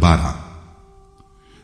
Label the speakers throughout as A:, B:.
A: 12।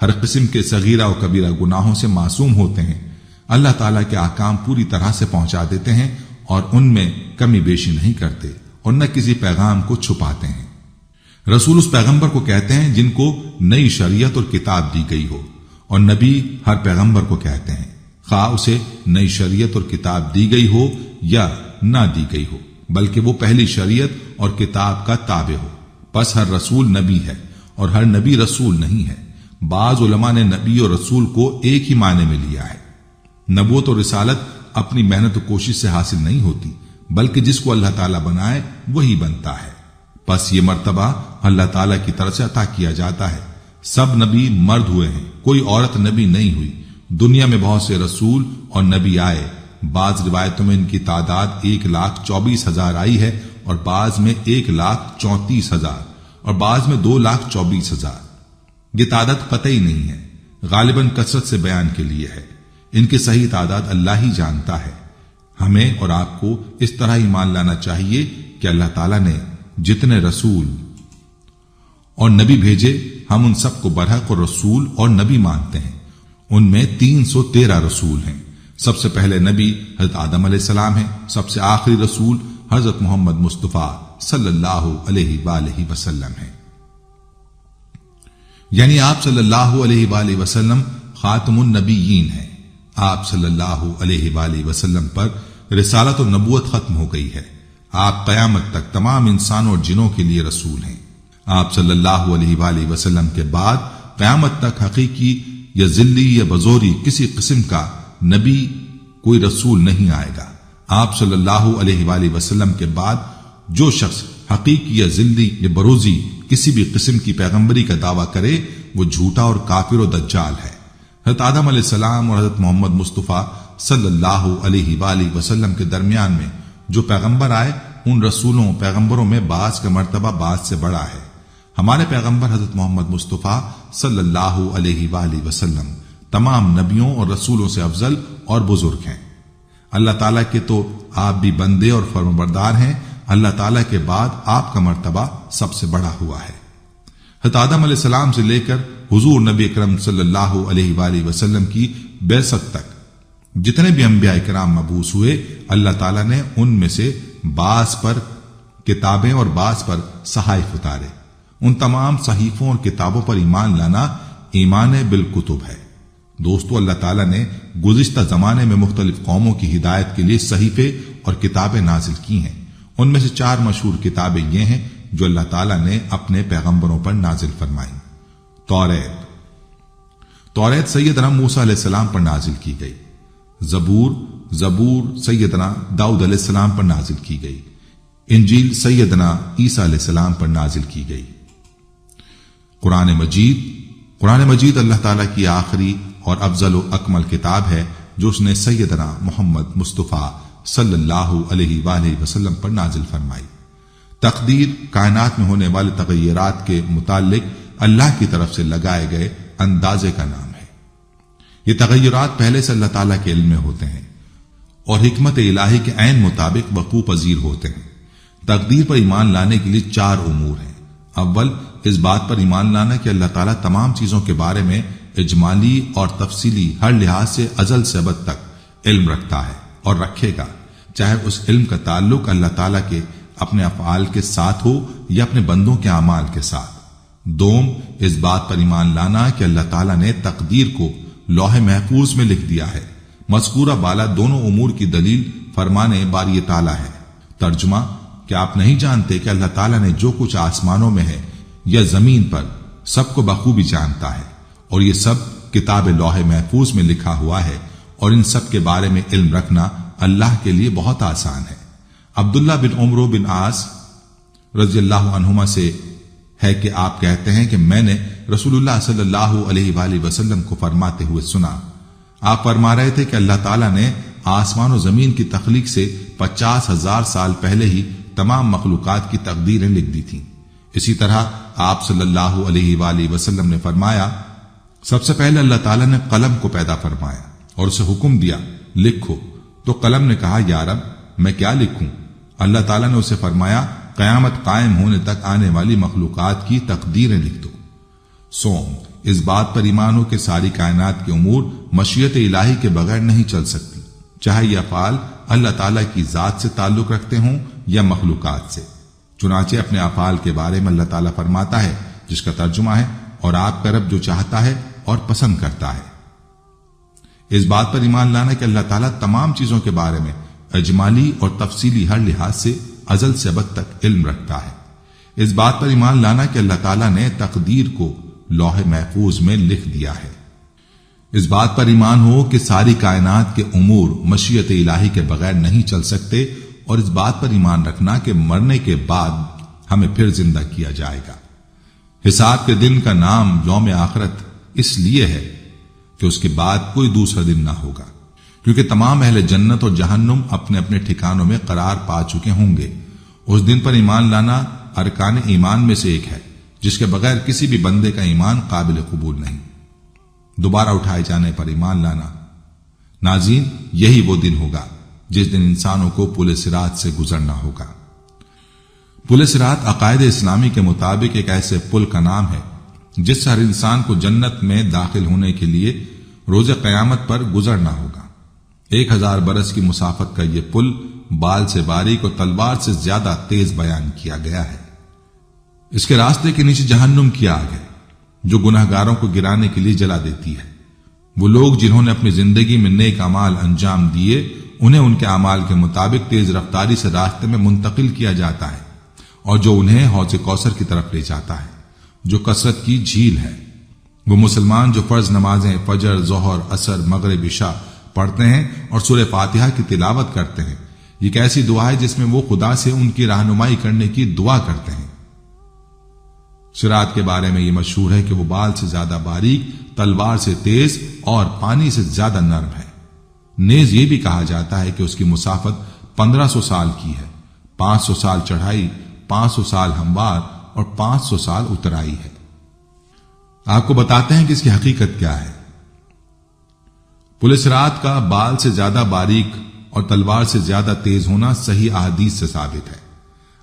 A: ہر قسم کے صغیرہ و کبیرہ گناہوں سے معصوم ہوتے ہیں۔ اللہ تعالیٰ کے احکام پوری طرح سے پہنچا دیتے ہیں اور ان میں کمی بیشی نہیں کرتے اور نہ کسی پیغام کو چھپاتے ہیں۔ رسول اس پیغمبر کو کہتے ہیں جن کو نئی شریعت اور کتاب دی گئی ہو، اور نبی ہر پیغمبر کو کہتے ہیں، خواہ اسے نئی شریعت اور کتاب دی گئی ہو یا نہ دی گئی ہو، بلکہ وہ پہلی شریعت اور کتاب کا تابع ہو۔ پس ہر رسول نبی ہے اور ہر نبی رسول نہیں ہے۔ بعض علماء نے نبی اور رسول کو ایک ہی معنی میں لیا ہے۔ نبوت اور رسالت اپنی محنت و کوشش سے حاصل نہیں ہوتی، بلکہ جس کو اللہ تعالیٰ بنائے وہی بنتا ہے۔ پس یہ مرتبہ اللہ تعالیٰ کی طرف سے عطا کیا جاتا ہے۔ سب نبی مرد ہوئے ہیں، کوئی عورت نبی نہیں ہوئی۔ دنیا میں بہت سے رسول اور نبی آئے، بعض روایتوں میں ان کی تعداد 1,24,000 آئی ہے، اور بعض میں 1,34,000 اور بعض میں 2,24,000۔ یہ تعداد قطعی نہیں ہے، غالباً کثرت سے بیان کے لیے ہے۔ ان کی صحیح تعداد اللہ ہی جانتا ہے۔ ہمیں اور آپ کو اس طرح ایمان لانا چاہیے کہ اللہ تعالیٰ نے جتنے رسول اور نبی بھیجے، ہم ان سب کو برحق اور رسول اور نبی مانتے ہیں۔ ان میں 313 رسول ہیں۔ سب سے پہلے نبی حضرت آدم علیہ السلام ہیں، سب سے آخری رسول حضرت محمد مصطفیٰ صلی اللہ علیہ وآلہ وسلم ہیں۔ یعنی آپ صلی اللہ علیہ وآلہ وسلم خاتم النبیین ہیں۔ آپ صلی اللہ علیہ وآلہ وسلم پر رسالت و نبوت ختم ہو گئی ہے۔ آپ قیامت تک تمام انسانوں اور جنوں کے لیے رسول ہیں۔ آپ صلی اللہ علیہ وآلہ وسلم کے بعد قیامت تک حقیقی یا ذلی یا بزوری کسی قسم کا نبی کوئی رسول نہیں آئے گا۔ آپ صلی اللہ علیہ وآلہ وسلم کے بعد جو شخص حقیقی یا ذلی یا بروزی کسی بھی قسم کی پیغمبری کا دعویٰ کرے وہ جھوٹا اور کافر و دجال ہے۔ حضرت آدم علیہ السلام اور حضرت محمد مصطفیٰ صلی اللہ علیہ وآلہ وسلم کے درمیان میں جو پیغمبر آئے، ان رسولوں پیغمبروں میں بعض کا مرتبہ بعض سے بڑا ہے۔ ہمارے پیغمبر حضرت محمد مصطفیٰ صلی اللہ علیہ وآلہ وسلم تمام نبیوں اور رسولوں سے افضل اور بزرگ ہیں۔ اللہ تعالیٰ کے تو آپ بھی بندے اور فرمانبردار ہیں، اللہ تعالیٰ کے بعد آپ کا مرتبہ سب سے بڑا ہوا ہے۔ حضرت آدم علیہ السلام سے لے کر حضور نبی اکرم صلی اللہ علیہ وآلہ وسلم کی بعثت تک جتنے بھی انبیاء کرام مبعوث ہوئے، اللہ تعالیٰ نے ان میں سے بعض پر کتابیں اور بعض پر صحائف اتارے۔ ان تمام صحیفوں اور کتابوں پر ایمان لانا ایمان بالکتب ہے۔ دوستو، اللہ تعالیٰ نے گزشتہ زمانے میں مختلف قوموں کی ہدایت کے لیے صحیفے اور کتابیں نازل کی ہیں۔ ان میں سے 4 مشہور کتابیں یہ ہیں جو اللہ تعالیٰ نے اپنے پیغمبروں پر نازل فرمائیں۔ توریت سیدنا موسیٰ علیہ السلام پر نازل کی گئی۔ زبور سیدنا داؤد علیہ السلام پر نازل کی گئی۔ انجیل سیدنا عیسیٰ علیہ السلام پر نازل کی گئی۔ قرآن مجید اللہ تعالیٰ کی آخری اور افضل و اکمل کتاب ہے جو اس نے سیدنا محمد مصطفیٰ صلی اللہ علیہ وآلہ وسلم پر نازل فرمائی۔ تقدیر کائنات میں ہونے والے تغیرات کے متعلق اللہ کی طرف سے لگائے گئے اندازے کا نام ہے۔ یہ تغیرات پہلے سے اللہ تعالیٰ کے علم میں ہوتے ہیں اور حکمت الہی کے عین مطابق وقوع پذیر ہوتے ہیں۔ تقدیر پر ایمان لانے کے لیے 4 امور ہیں۔ اول، اس بات پر ایمان لانا کہ اللہ تعالیٰ تمام چیزوں کے بارے میں اجمالی اور تفصیلی ہر لحاظ سے ازل سے ابد تک علم رکھتا ہے اور رکھے گا، چاہے اس علم کا تعلق اللہ تعالیٰ کے اپنے افعال کے ساتھ ہو یا اپنے بندوں کے اعمال کے ساتھ۔ دوم، اس بات پر ایمان لانا کہ اللہ تعالیٰ نے تقدیر کو لوح محفوظ میں لکھ دیا ہے۔ مذکورہ بالا دونوں امور کی دلیل فرمان باری تعالیٰ ہے۔ ترجمہ، کہ آپ نہیں جانتے کہ اللہ تعالیٰ نے جو کچھ آسمانوں میں ہے یا زمین پر سب کو بخوبی جانتا ہے، اور یہ سب کتاب لوح محفوظ میں لکھا ہوا ہے، اور ان سب کے بارے میں علم رکھنا اللہ کے لیے بہت آسان ہے۔ عبداللہ بن عمرو بن عاص رضی اللہ عنہما سے ہے کہ آپ کہتے ہیں کہ میں نے رسول اللہ صلی اللہ علیہ وآلہ وسلم کو فرماتے ہوئے سنا۔ آپ فرما رہے تھے کہ اللہ تعالیٰ نے آسمان و زمین کی تخلیق سے 50,000 سال پہلے ہی تمام مخلوقات کی تقدیریں لکھ دی تھیں۔ اسی طرح آپ صلی اللہ علیہ وآلہ وسلم نے فرمایا، سب سے پہلے اللہ تعالیٰ نے قلم کو پیدا فرمایا اور اسے حکم دیا، لکھو۔ تو قلم نے کہا، یا رب، میں کیا لکھوں؟ اللہ تعالیٰ نے اسے فرمایا، قیامت قائم ہونے تک آنے والی مخلوقات کی تقدیریں لکھ دو۔ سوم، اس بات پر ایمان ہو کہ ساری کائنات کے امور مشیت الہی کے بغیر نہیں چل سکتی، چاہے یہ افعال اللہ تعالیٰ کی ذات سے تعلق رکھتے ہوں یا مخلوقات سے۔ چنانچہ اپنے افعال کے بارے میں اللہ تعالیٰ فرماتا ہے، جس کا ترجمہ ہے، اور آپ کا رب جو چاہتا ہے اور پسند کرتا ہے۔ اس بات پر ایمان لانا کہ اللہ تعالیٰ تمام چیزوں کے بارے میں اجمالی اور تفصیلی ہر لحاظ سے ازل سے ابد تک علم رکھتا ہے۔ اس بات پر ایمان لانا کہ اللہ تعالیٰ نے تقدیر کو لوح محفوظ میں لکھ دیا ہے۔ اس بات پر ایمان ہو کہ ساری کائنات کے امور مشیت الہی کے بغیر نہیں چل سکتے، اور اس بات پر ایمان رکھنا کہ مرنے کے بعد ہمیں پھر زندہ کیا جائے گا۔ حساب کے دن کا نام یوم آخرت اس لیے ہے کہ اس کے بعد کوئی دوسرا دن نہ ہوگا، کیونکہ تمام اہل جنت اور جہنم اپنے اپنے ٹھکانوں میں قرار پا چکے ہوں گے۔ اس دن پر ایمان لانا ارکان ایمان میں سے ایک ہے، جس کے بغیر کسی بھی بندے کا ایمان قابل قبول نہیں۔ دوبارہ اٹھائے جانے پر ایمان لانا، ناظرین، یہی وہ دن ہوگا جس دن انسانوں کو پل صراط سے گزرنا ہوگا۔ پل صراط عقائد اسلامی کے مطابق ایک ایسے پل کا نام ہے جس سے ہر انسان کو جنت میں داخل ہونے کے لیے روز قیامت پر گزرنا ہوگا۔ 1000 برس کی مسافت کا یہ پل بال سے باریک اور تلوار سے زیادہ تیز بیان کیا گیا ہے۔ اس کے راستے کے نیچے جہنم کی آگ ہے جو گناہ گاروں کو گرانے کے لیے جلا دیتی ہے۔ وہ لوگ جنہوں نے اپنی زندگی میں نیک اعمال انجام دیے، انہیں ان کے اعمال کے مطابق تیز رفتاری سے راستے میں منتقل کیا جاتا ہے، اور جو انہیں حوض کوثر کی طرف لے جاتا ہے جو کثرت کی جھیل ہے۔ وہ مسلمان جو فرض نمازیں فجر، ظہر، عصر، مغرب، عشاء پڑھتے ہیں اور سورہ فاتحہ کی تلاوت کرتے ہیں، یہ ایک ایسی دعا ہے جس میں وہ خدا سے ان کی رہنمائی کرنے کی دعا کرتے ہیں۔ صراط کے بارے میں یہ مشہور ہے کہ وہ بال سے زیادہ باریک، تلوار سے تیز اور پانی سے زیادہ نرم ہے۔ نیز یہ بھی کہا جاتا ہے کہ اس کی مسافت 1500 سال کی ہے، 500 سال چڑھائی، 500 سال ہموار اور 500 سال اترائی ہے۔ آپ کو بتاتے ہیں کہ اس کی حقیقت کیا ہے۔ پل صراط کا بال سے زیادہ باریک اور تلوار سے زیادہ تیز ہونا صحیح احادیث سے ثابت ہے،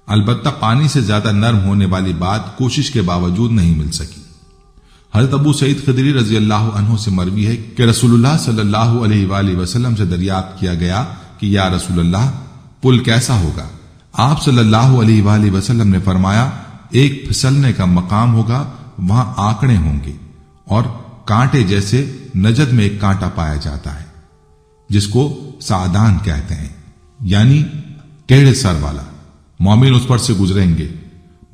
A: البتہ پانی سے زیادہ نرم ہونے والی بات کوشش کے باوجود نہیں مل سکی۔ حضرت ابو سعید خدری رضی اللہ عنہ سے مروی ہے کہ رسول اللہ صلی اللہ علیہ وآلہ وسلم سے دریافت کیا گیا کہ یا رسول اللہ، پل کیسا ہوگا؟ آپ صلی اللہ علیہ وآلہ وسلم نے فرمایا، ایک پھسلنے کا مقام ہوگا، وہاں آنکڑے ہوں گے اور کانٹے جیسے نجد میں ایک کانٹا پایا جاتا ہے جس کو سعدان کہتے ہیں، یعنی ٹیڑھے سر والا۔ مومن اس پر سے گزریں گے،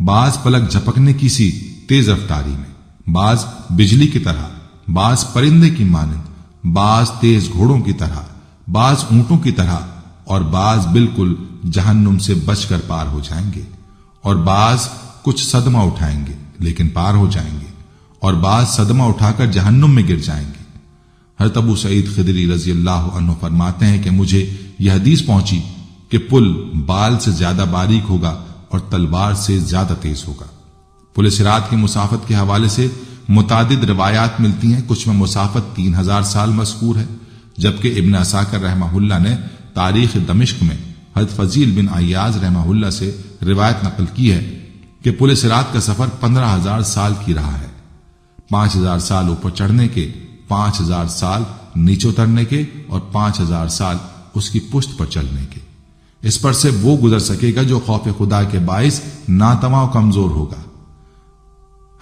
A: بعض پلک جھپکنے کی سی تیز رفتاری میں، بعض بجلی کی طرح، بعض پرندے کی مانند، بعض تیز گھوڑوں کی طرح، بعض اونٹوں کی طرح، اور بعض بالکل جہنم سے بچ کر پار ہو جائیں گے، اور بعض کچھ صدمہ اٹھائیں گے لیکن پار ہو جائیں گے، اور بعض صدمہ اٹھا کر جہنم میں گر جائیں گے۔ حضرت ابو سعید خدری رضی اللہ عنہ فرماتے ہیں کہ مجھے یہ حدیث پہنچی کہ پل بال سے زیادہ باریک ہوگا اور تلوار سے زیادہ تیز ہوگا۔ پل صراط کی مسافت کے حوالے سے متعدد روایات ملتی ہیں، کچھ میں مسافت 3000 سال مذکور ہے، جبکہ ابن عساکر رحمہ اللہ نے تاریخ دمشق میں حضرت فضیل بن عیاض رحمہ اللہ سے روایت نقل کی ہے کہ پل صراط کا سفر 15000 سال کی رہا ہے، 5000 سال اوپر چڑھنے کے، 5000 سال نیچے اترنے کے، اور 5000 سال اس کی پشت پر چلنے کے۔ اس پر سے وہ گزر سکے گا جو خوف خدا کے باعث ناتواں و کمزور ہوگا۔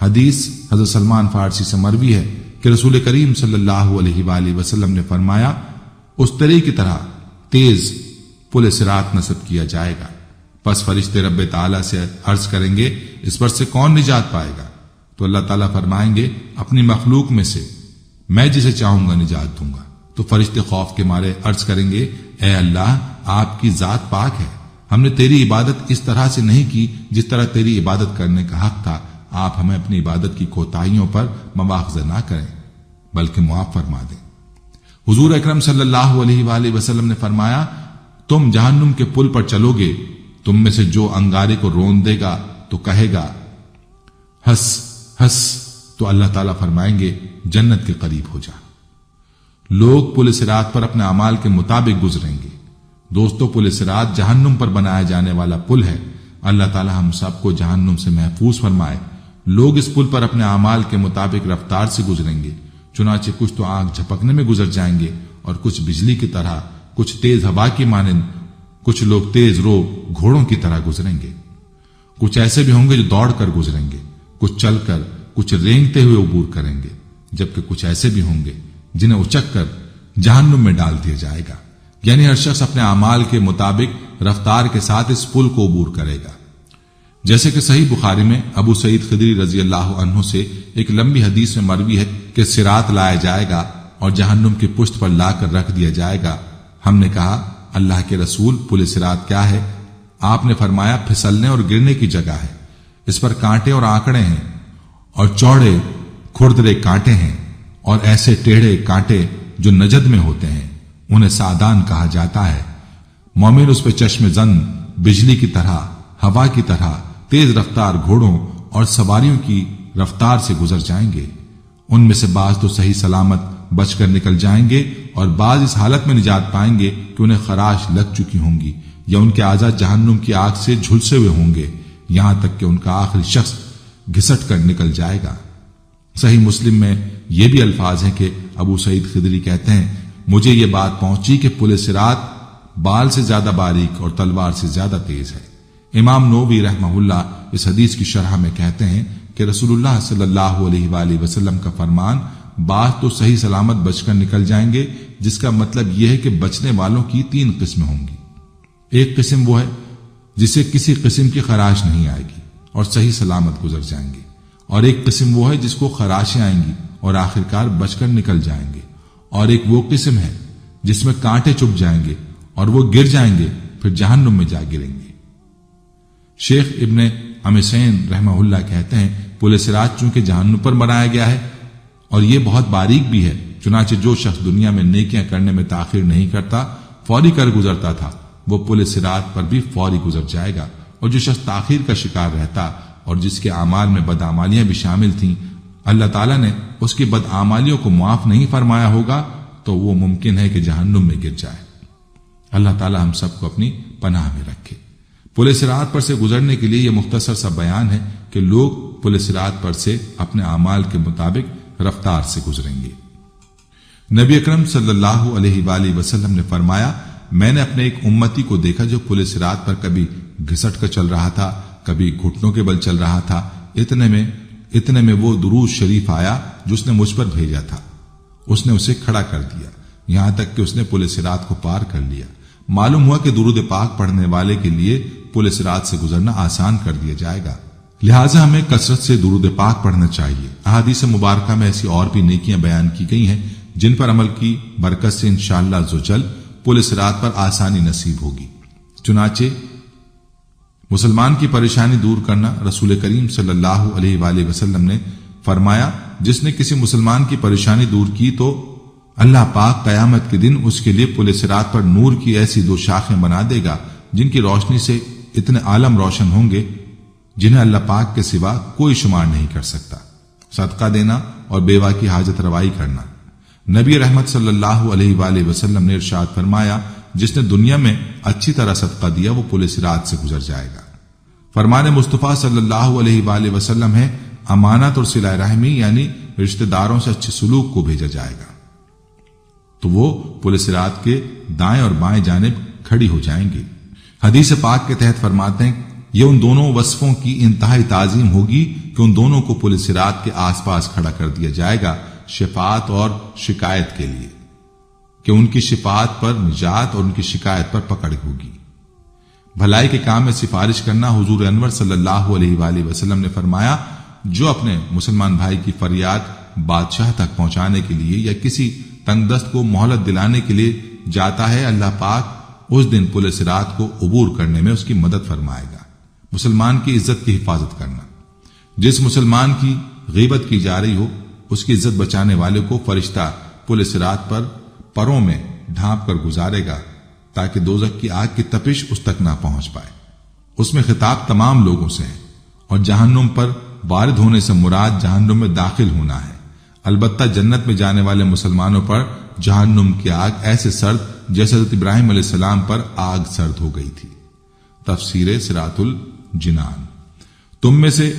A: حدیث حضرت سلمان فارسی سے مروی ہے کہ رسول کریم صلی اللہ علیہ وآلہ وسلم نے فرمایا، اس طرح کی طرح تیز پل صراط نصب کیا جائے گا، پس فرشتے رب تعالیٰ سے عرض کریں گے اس پر سے کون نجات پائے گا؟ تو اللہ تعالیٰ فرمائیں گے اپنی مخلوق میں سے میں جسے چاہوں گا نجات دوں گا۔ تو فرشتے خوف کے مارے عرض کریں گے، اے اللہ، آپ کی ذات پاک ہے، ہم نے تیری عبادت اس طرح سے نہیں کی جس طرح تیری عبادت کرنے کا حق تھا، آپ ہمیں اپنی عبادت کی کوتاہیوں پر مواخذہ نہ کریں بلکہ معاف فرما دیں۔ حضور اکرم صلی اللہ علیہ وآلہ وسلم نے فرمایا، تم جہنم کے پل پر چلو گے، تم میں سے جو انگارے کو رون دے گا تو کہے گا ہس ہس، تو اللہ تعالیٰ فرمائیں گے جنت کے قریب ہو جا۔ لوگ پل صراط پر اپنے اعمال کے مطابق گزریں گے۔ دوستو، پل صراط جہنم پر بنایا جانے والا پل ہے۔ اللہ تعالیٰ ہم سب کو جہنم سے محفوظ فرمائے۔ لوگ اس پل پر اپنے اعمال کے مطابق رفتار سے گزریں گے، چنانچہ کچھ تو آنکھ جھپکنے میں گزر جائیں گے اور کچھ بجلی کی طرح، کچھ تیز ہوا کی مانند، کچھ لوگ تیز رو گھوڑوں کی طرح گزریں گے۔ کچھ ایسے بھی ہوں گے جو دوڑ کر گزریں گے، کچھ چل کر، کچھ رینگتے ہوئے عبور کریں گے، جبکہ کچھ ایسے بھی ہوں گے جنہیں اچک کر جہنم میں ڈال دیا جائے گا۔ یعنی ہر شخص اپنے اعمال کے مطابق رفتار کے ساتھ اس پل کو عبور کرے گا۔ جیسے کہ صحیح بخاری میں ابو سعید خدری رضی اللہ عنہ سے ایک لمبی حدیث میں مروی ہے کہ صراط لایا جائے گا اور جہنم کی پشت پر لا کر رکھ دیا جائے گا۔ ہم نے کہا اللہ کے رسول، پل صراط کیا ہے؟ آپ نے فرمایا پھسلنے اور گرنے کی جگہ ہے، اس پر کانٹے اور آنکڑے ہیں اور چوڑے کھردرے کانٹے ہیں اور ایسے ٹیڑھے کانٹے جو نجد میں ہوتے ہیں، انہیں سعدان کہا جاتا ہے۔ مومن اس پہ چشم زن، بجلی کی طرح، ہوا کی طرح، تیز رفتار گھوڑوں اور سواریوں کی رفتار سے گزر جائیں گے۔ ان میں سے بعض تو صحیح سلامت بچ کر نکل جائیں گے اور بعض اس حالت میں نجات پائیں گے کہ انہیں خراش لگ چکی ہوں گی یا ان کے اعضاء جہنم کی آگ سے جھلسے ہوئے ہوں گے، یہاں تک کہ ان کا آخری شخص گھسٹ کر نکل جائے گا۔ صحیح مسلم میں یہ بھی الفاظ ہیں کہ ابو سعید خدری کہتے ہیں مجھے یہ بات پہنچی کہ پل صراط بال سے زیادہ باریک اور تلوار سے زیادہ تیز ہے۔ امام نووی رحمہ اللہ اس حدیث کی شرح میں کہتے ہیں کہ رسول اللہ صلی اللہ علیہ وآلہ وسلم کا فرمان بعض تو صحیح سلامت بچ کر نکل جائیں گے، جس کا مطلب یہ ہے کہ بچنے والوں کی 3 قسمیں ہوں گی۔ ایک قسم وہ ہے جسے کسی قسم کی خراش نہیں آئے گی اور صحیح سلامت گزر جائیں گے، اور ایک قسم وہ ہے جس کو خراشیں آئیں گی اور آخرکار بچ کر نکل جائیں گے، اور ایک وہ قسم ہے جس میں کانٹے چبھ جائیں گے اور وہ گر جائیں گے، پھر جہنم میں جا گریں گے۔ شیخ ابن عمسین رحمہ اللہ کہتے ہیں پل صراط چونکہ جہنم پر بنایا گیا ہے اور یہ بہت باریک بھی ہے، چنانچہ جو شخص دنیا میں نیکیاں کرنے میں تاخیر نہیں کرتا، فوری کر گزرتا تھا، وہ پل صراط پر بھی فوری گزر جائے گا، اور جو شخص تاخیر کا شکار رہتا اور جس کے اعمال میں بدعمالیاں بھی شامل تھیں، اللہ تعالیٰ نے اس کی بدعمالیوں کو معاف نہیں فرمایا ہوگا تو وہ ممکن ہے کہ جہنم میں گر جائے۔ اللہ تعالیٰ ہم سب کو اپنی پناہ میں رکھے۔ پل صراط پر سے گزرنے کے لیے یہ مختصر سا بیان ہے کہ لوگ پل صراط پر سے اپنے اعمال کے مطابق رفتار سے گزریں گے۔ نبی اکرم صلی اللہ علیہ وآلہ وسلم نے فرمایا میں نے اپنے ایک امتی کو دیکھا جو پل صراط پر کبھی گھسٹ کر چل رہا تھا، کبھی گھٹنوں کے بل چل رہا تھا، اتنے میں وہ درود شریف آیا جو اس نے مجھ پر بھیجا تھا، اس نے اسے کھڑا کر دیا یہاں تک کہ اس نے پل صراط کو پار کر لیا۔ معلوم ہوا کہ درود پاک پڑھنے والے کے لیے پل صراط سے گزرنا آسان کر دیا جائے گا، لہٰذا ہمیں کثرت سے درود پاک پڑھنا چاہیے۔ احادیث مبارکہ میں ایسی اور بھی نیکیاں بیان کی گئی ہیں جن پر عمل کی برکت سے انشاءاللہ عزوجل پل صراط پر آسانی نصیب ہوگی۔ چنانچہ مسلمان کی پریشانی دور کرنا، رسول کریم صلی اللہ علیہ وآلہ وسلم نے فرمایا جس نے کسی مسلمان کی پریشانی دور کی تو اللہ پاک قیامت کے دن اس کے لیے پل صراط پر نور کی ایسی 2 شاخیں بنا دے گا جن کی روشنی سے اتنے عالم روشن ہوں گے جنہیں اللہ پاک کے سوا کوئی شمار نہیں کر سکتا۔ صدقہ دینا اور بیوہ کی حاجت روائی کرنا۔ نبی رحمت صلی اللہ علیہ وآلہ وسلم نے ارشاد فرمایا جس نے دنیا میں اچھی طرح صدقہ دیا وہ پل صراط سے گزر جائے گا۔ فرمان مصطفیٰ صلی اللہ علیہ وآلہ وسلم ہے امانت اور صلہ رحمی یعنی رشتہ داروں سے اچھے سلوک کو بھیجا جائے گا تو وہ پل صراط کے دائیں اور بائیں جانب کھڑی ہو جائیں گی۔ حدیث پاک کے تحت فرماتے ہیں یہ ان دونوں وصفوں کی انتہائی تعظیم ہوگی کہ ان دونوں کو پل صراط کے آس پاس کھڑا کر دیا جائے گا شفاعت اور شکایت کے لیے، کہ ان کی شفاعت پر نجات اور ان کی شکایت پر پکڑ ہوگی۔ بھلائی کے کام میں سفارش کرنا، حضور انور صلی اللہ علیہ وآلہ وسلم نے فرمایا جو اپنے مسلمان بھائی کی فریاد بادشاہ تک پہنچانے کے لیے یا کسی تنگ دست کو مہلت دلانے کے لیے جاتا ہے اللہ پاک اس دن پل صراط کو عبور کرنے میں اس کی مدد فرمائے گا۔ مسلمان کی عزت کی حفاظت کرنا، جس مسلمان کی غیبت کی جا رہی ہو اس کی عزت بچانے والے کو فرشتہ پل صراط پر پروں میں ڈھانپ کر گزارے گا تاکہ دوزخ کی آگ کی تپش اس تک نہ پہنچ پائے۔ اس میں خطاب تمام لوگوں سے ہے اور جہنم پر وارد ہونے سے مراد جہنم میں داخل ہونا ہے۔ البتہ جنت میں جانے والے مسلمانوں پر جہنم کی آگ ایسے سرد جیسے حضرت ابراہیم علیہ السلام پر آگ سرد ہو گئی تھی۔ تفسیر صراط الجنان۔ تم میں سے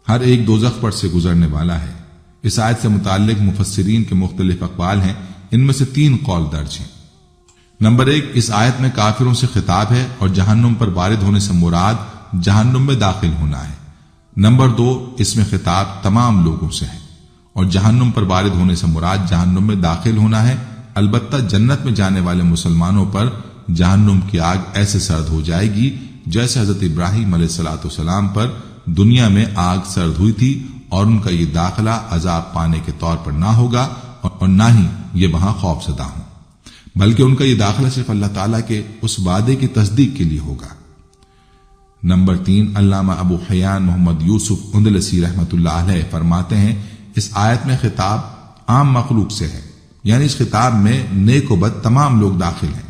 A: ہر ایک دوزخ پر سے گزرنے والا ہے۔ اس آیت سے متعلق مفسرین کے مختلف اقوال ہیں، ان میں سے 3 قول درج ہیں۔ نمبر 1، اس آیت میں کافروں سے خطاب ہے اور جہنم پر وارد ہونے سے مراد جہنم میں داخل ہونا ہے۔ نمبر 2، اس میں خطاب تمام لوگوں سے ہے اور جہنم پر وارد ہونے سے مراد جہنم میں داخل ہونا ہے۔ البتہ جنت میں جانے والے مسلمانوں پر جہنم کی آگ ایسے سرد ہو جائے گی جیسے حضرت ابراہیم علیہ الصلوۃ والسلام پر دنیا میں آگ سرد ہوئی تھی، اور ان کا یہ داخلہ عذاب پانے کے طور پر نہ ہوگا اور نہ ہی یہ وہاں خوف زدہ ہوں، بلکہ ان کا یہ داخلہ صرف اللہ تعالیٰ کے اس وعدے کی تصدیق کے لیے ہوگا۔ نمبر 3، علامہ ابو حیان محمد یوسف اندلسی رحمۃ اللہ علیہ فرماتے ہیں اس آیت میں خطاب عام مخلوق سے ہے، یعنی اس خطاب میں نیک و بد تمام لوگ داخل ہیں،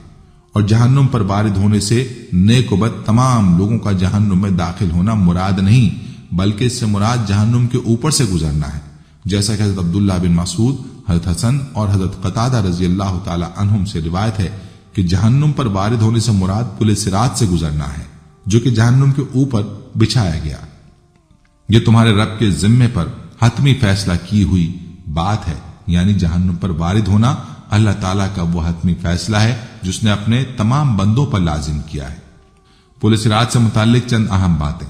A: اور جہنم پر وارد ہونے سے نیک و بد تمام لوگوں کا جہنم میں داخل ہونا مراد نہیں، بلکہ اس سے مراد جہنم کے اوپر سے گزرنا ہے، جیسا کہ حضرت عبداللہ بن مسعود، حضرت حسن اور حضرت قتادہ رضی اللہ تعالی عنہم سے روایت ہے کہ جہنم پر وارد ہونے سے مراد پل صراط سے گزرنا ہے، جو کہ جہنم کے اوپر بچھایا گیا۔ یہ تمہارے رب کے ذمے پر حتمی فیصلہ کی ہوئی بات ہے، یعنی جہنم پر وارد ہونا اللہ تعالیٰ کا وہ حتمی فیصلہ ہے جس نے اپنے تمام بندوں پر لازم کیا ہے۔ پل صراط سے متعلق چند اہم باتیں۔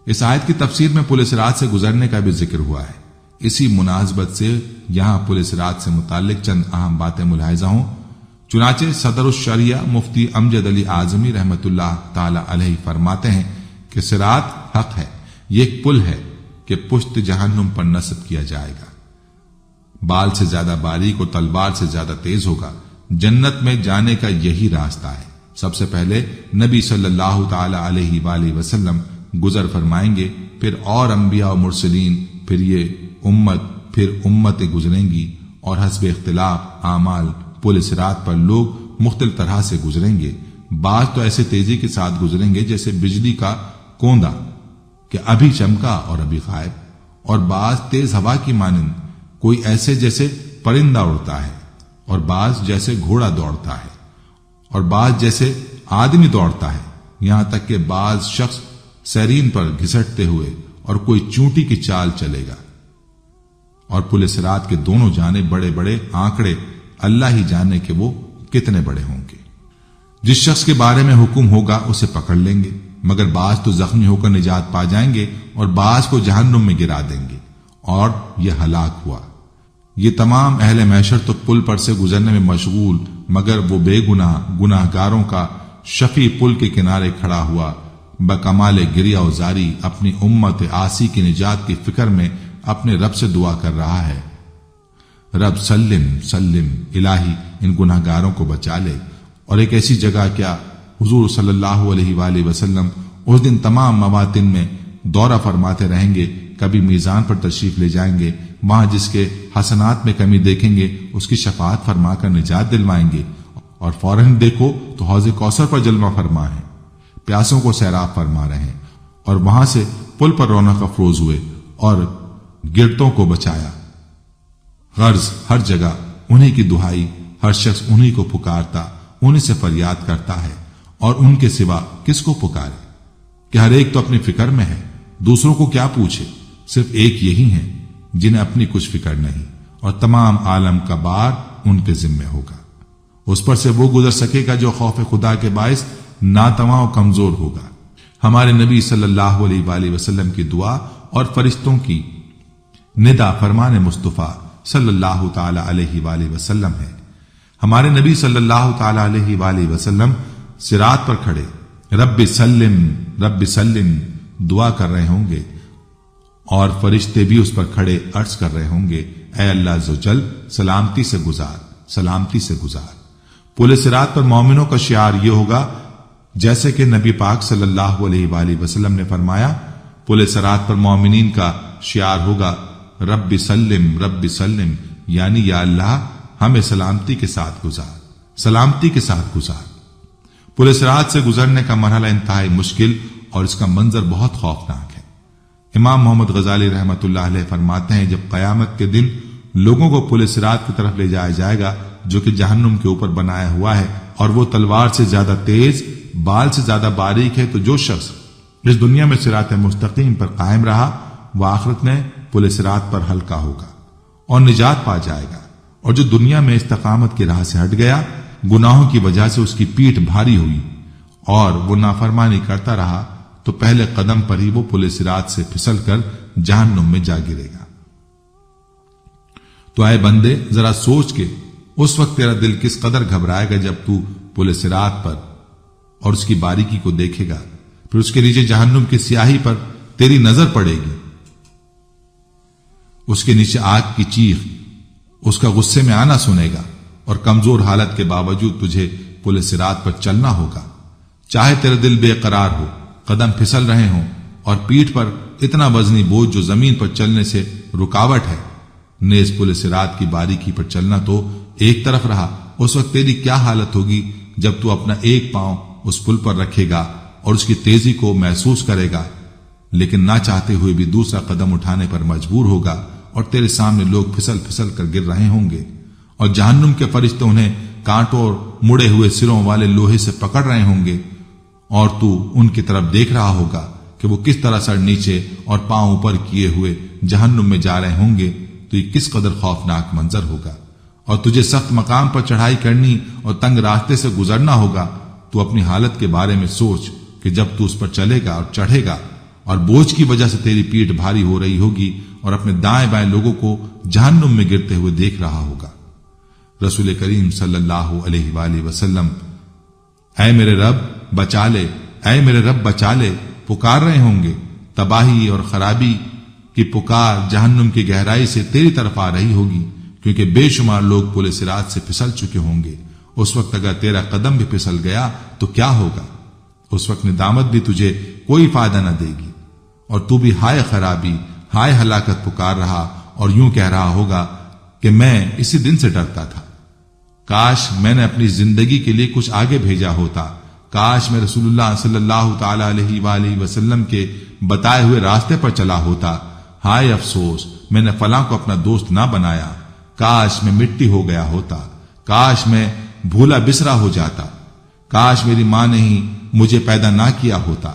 A: اس آیت کی تفسیر میں پل صراط سے گزرنے کا بھی ذکر ہوا ہے، اسی مناسبت سے یہاں پل صراط سے متعلق چند اہم باتیں ملاحظہ ہوں۔ چنانچہ صدر الشریعہ مفتی امجد علی اعظمی رحمۃ اللہ تعالی علیہ فرماتے ہیں کہ صراط حق ہے، یہ ایک پل ہے کہ پشت جہنم پر نصب کیا جائے گا، بال سے زیادہ باریک اور تلوار سے زیادہ تیز ہوگا۔ جنت میں جانے کا یہی راستہ ہے۔ سب سے پہلے نبی صلی اللہ تعالی علیہ وآلہ وسلم گزر فرمائیں گے، پھر اور انبیاء و مرسلین، پھر یہ امت، پھر امتیں گزریں گی، اور حسب اختلاف اعمال پل صراط پر لوگ مختلف طرح سے گزریں گے۔ بعض تو ایسے تیزی کے ساتھ گزریں گے جیسے بجلی کا کوندا کہ ابھی چمکا اور ابھی غائب، اور بعض تیز ہوا کی مانند، کوئی ایسے جیسے پرندہ اڑتا ہے، اور بعض جیسے گھوڑا دوڑتا ہے، اور بعض جیسے آدمی دوڑتا ہے، یہاں تک کہ بعض شخص سیرین پر گھسٹتے ہوئے، اور کوئی چونٹی کی چال چلے گا۔ اور پل صراط کے دونوں جانب بڑے بڑے آنکڑے، اللہ ہی جانے کہ وہ کتنے بڑے ہوں گے۔ جس شخص کے بارے میں حکم ہوگا اسے پکڑ لیں گے، مگر بعض تو زخمی ہو کر نجات پا جائیں گے اور بعض کو جہنم میں گرا دیں گے، اور یہ ہلاک ہوا۔ یہ تمام اہل محشر تو پل پر سے گزرنے میں مشغول، مگر وہ بے گناہ گناہ گاروں کا شفیع پل کے کنارے کھڑا ہوا بکمال گریہ و زاری اپنی امت عاصی کی نجات کی فکر میں اپنے رب سے دعا کر رہا ہے، رب سلم سلم، الہی ان گناہ گاروں کو بچا لے۔ اور ایک ایسی جگہ کیا حضور صلی اللہ علیہ وآلہ وسلم اس دن تمام مواطن میں دورہ فرماتے رہیں گے، کبھی میزان پر تشریف لے جائیں گے، وہاں جس کے حسنات میں کمی دیکھیں گے اس کی شفاعت فرما کر نجات دلوائیں گے، اور فوراً دیکھو تو حوض کوثر پر جلوہ فرما ہے، پیاسوں کو سیراب فرما رہے ہیں، اور وہاں سے پل پر رونق افروز ہوئے اور گرتوں کو بچایا۔ غرض ہر جگہ انہی کی دہائی، ہر شخص انہی کو پکارتا، انہی سے فریاد کرتا ہے، اور ان کے سوا کس کو پکارے کہ ہر ایک تو اپنی فکر میں ہے، دوسروں کو کیا پوچھے، صرف ایک یہی ہیں جنہیں اپنی کچھ فکر نہیں، اور تمام عالم کا بار ان کے ذمے ہوگا۔ اس پر سے وہ گزر سکے گا جو خوف خدا کے باعث ناتواں و کمزور ہوگا۔ ہمارے نبی صلی اللہ علیہ وآلہ وسلم کی دعا اور فرشتوں کی ندا فرمان مصطفیٰ صلی اللہ تعالی علیہ وآلہ وسلم ہے۔ ہمارے نبی صلی اللہ تعالی علیہ وآلہ وسلم صراط پر کھڑے رب سلم رب سلم دعا کر رہے ہوں گے، اور فرشتے بھی اس پر کھڑے عرض کر رہے ہوں گے، اے اللہ عز و جل سلامتی سے گزار، سلامتی سے گزار۔ پل صراط پر مومنوں کا شعار یہ ہوگا جیسے کہ نبی پاک صلی اللہ علیہ وآلہ وسلم نے فرمایا، پل صراط پر مومنین کا شعار ہوگا رب سلم، یعنی یا اللہ ہمیں سلامتی کے ساتھ گزار، سلامتی کے ساتھ گزار۔ پل صراط سے گزرنے کا مرحلہ انتہائی مشکل اور اس کا منظر بہت خوفناک ہے۔ امام محمد غزالی رحمۃ اللہ علیہ فرماتے ہیں، جب قیامت کے دن لوگوں کو پل صراط کی طرف لے جایا جائے گا جو کہ جہنم کے اوپر بنایا ہوا ہے، اور وہ تلوار سے زیادہ تیز، بال سے زیادہ باریک ہے، تو جو شخص اس دنیا میں صراط مستقیم پر قائم رہا وہ آخرت میں پل صراط پر ہلکا ہوگا اور نجات پا جائے گا، اور جو دنیا میں استقامت کی راہ سے ہٹ گیا، گناہوں کی وجہ سے اس کی پیٹھ بھاری ہوئی اور وہ نافرمانی کرتا رہا، تو پہلے قدم پر ہی وہ پل صراط سے پھسل کر جہنم میں جا گرے گا۔ تو اے بندے، ذرا سوچ کے اس وقت تیرا دل کس قدر گھبرائے گا جب تو پل صراط پر اور اس کی باریکی کو دیکھے گا، پھر اس کے نیچے جہنم کی سیاہی پر تیری نظر پڑے گی، اس کے نیچے آگ کی چیخ، اس کا غصے میں آنا سنے گا، اور کمزور حالت کے باوجود تجھے پل صراط پر چلنا ہوگا، چاہے تیرا دل بے قرار ہو، قدم پھسل رہے ہوں، اور پیٹھ پر اتنا وزنی بوجھ جو زمین پر چلنے سے رکاوٹ ہے۔ نیز پل صراط کی باریکی پر چلنا تو ایک طرف رہا، اس وقت تیری کیا حالت ہوگی جب تو اپنا ایک پاؤں اس پل پر رکھے گا اور اس کی تیزی کو محسوس کرے گا، لیکن نہ چاہتے ہوئے بھی دوسرا قدم اٹھانے پر مجبور ہوگا، اور تیرے سامنے لوگ پھسل پھسل کر گر رہے ہوں گے، اور جہنم کے فرشتے انہیں کانٹوں اور مڑے ہوئے سروں والے لوہے سے پکڑ رہے ہوں گے، اور تو ان کی طرف دیکھ رہا ہوگا کہ وہ کس طرح سر نیچے اور پاؤں اوپر کیے ہوئے جہنم میں جا رہے ہوں گے۔ تو یہ کس قدر خوفناک منظر ہوگا، اور تجھے سخت مقام پر چڑھائی کرنی اور تنگ راستے سے گزرنا ہوگا۔ تو اپنی حالت کے بارے میں سوچ کہ جب تو اس پر چلے گا اور چڑھے گا، اور بوجھ کی وجہ سے تیری پیٹھ بھاری ہو رہی ہوگی، اور اپنے دائیں بائیں لوگوں کو جہنم میں گرتے ہوئے دیکھ رہا ہوگا۔ رسول کریم صلی اللہ علیہ وآلہ وسلم اے میرے رب بچا لے، اے میرے رب بچا لے پکار رہے ہوں گے۔ تباہی اور خرابی کی پکار جہنم کی گہرائی سے تیری طرف آ رہی ہوگی، کیونکہ بے شمار لوگ پل صراط سے پھسل چکے ہوں گے۔ اس وقت اگر تیرا قدم بھی پھسل گیا تو کیا ہوگا؟ اس وقت ندامت بھی تجھے کوئی فائدہ نہ دے گی، اور تو بھی ہائے خرابی، ہائے ہلاکت پکار رہا، اور یوں کہہ رہا ہوگا کہ میں اسی دن سے ڈرتا تھا، کاش میں نے اپنی زندگی کے لیے کچھ آگے بھیجا ہوتا، کاش میں رسول اللہ صلی اللہ تعالی علیہ وآلہ وسلم کے بتائے ہوئے راستے پر چلا ہوتا، ہائے افسوس میں نے فلاں کو اپنا دوست نہ بنایا، کاش میں مٹی ہو گیا ہوتا، کاش میں بھولا بسرا ہو جاتا، کاش میری ماں نے ہی مجھے پیدا نہ کیا ہوتا۔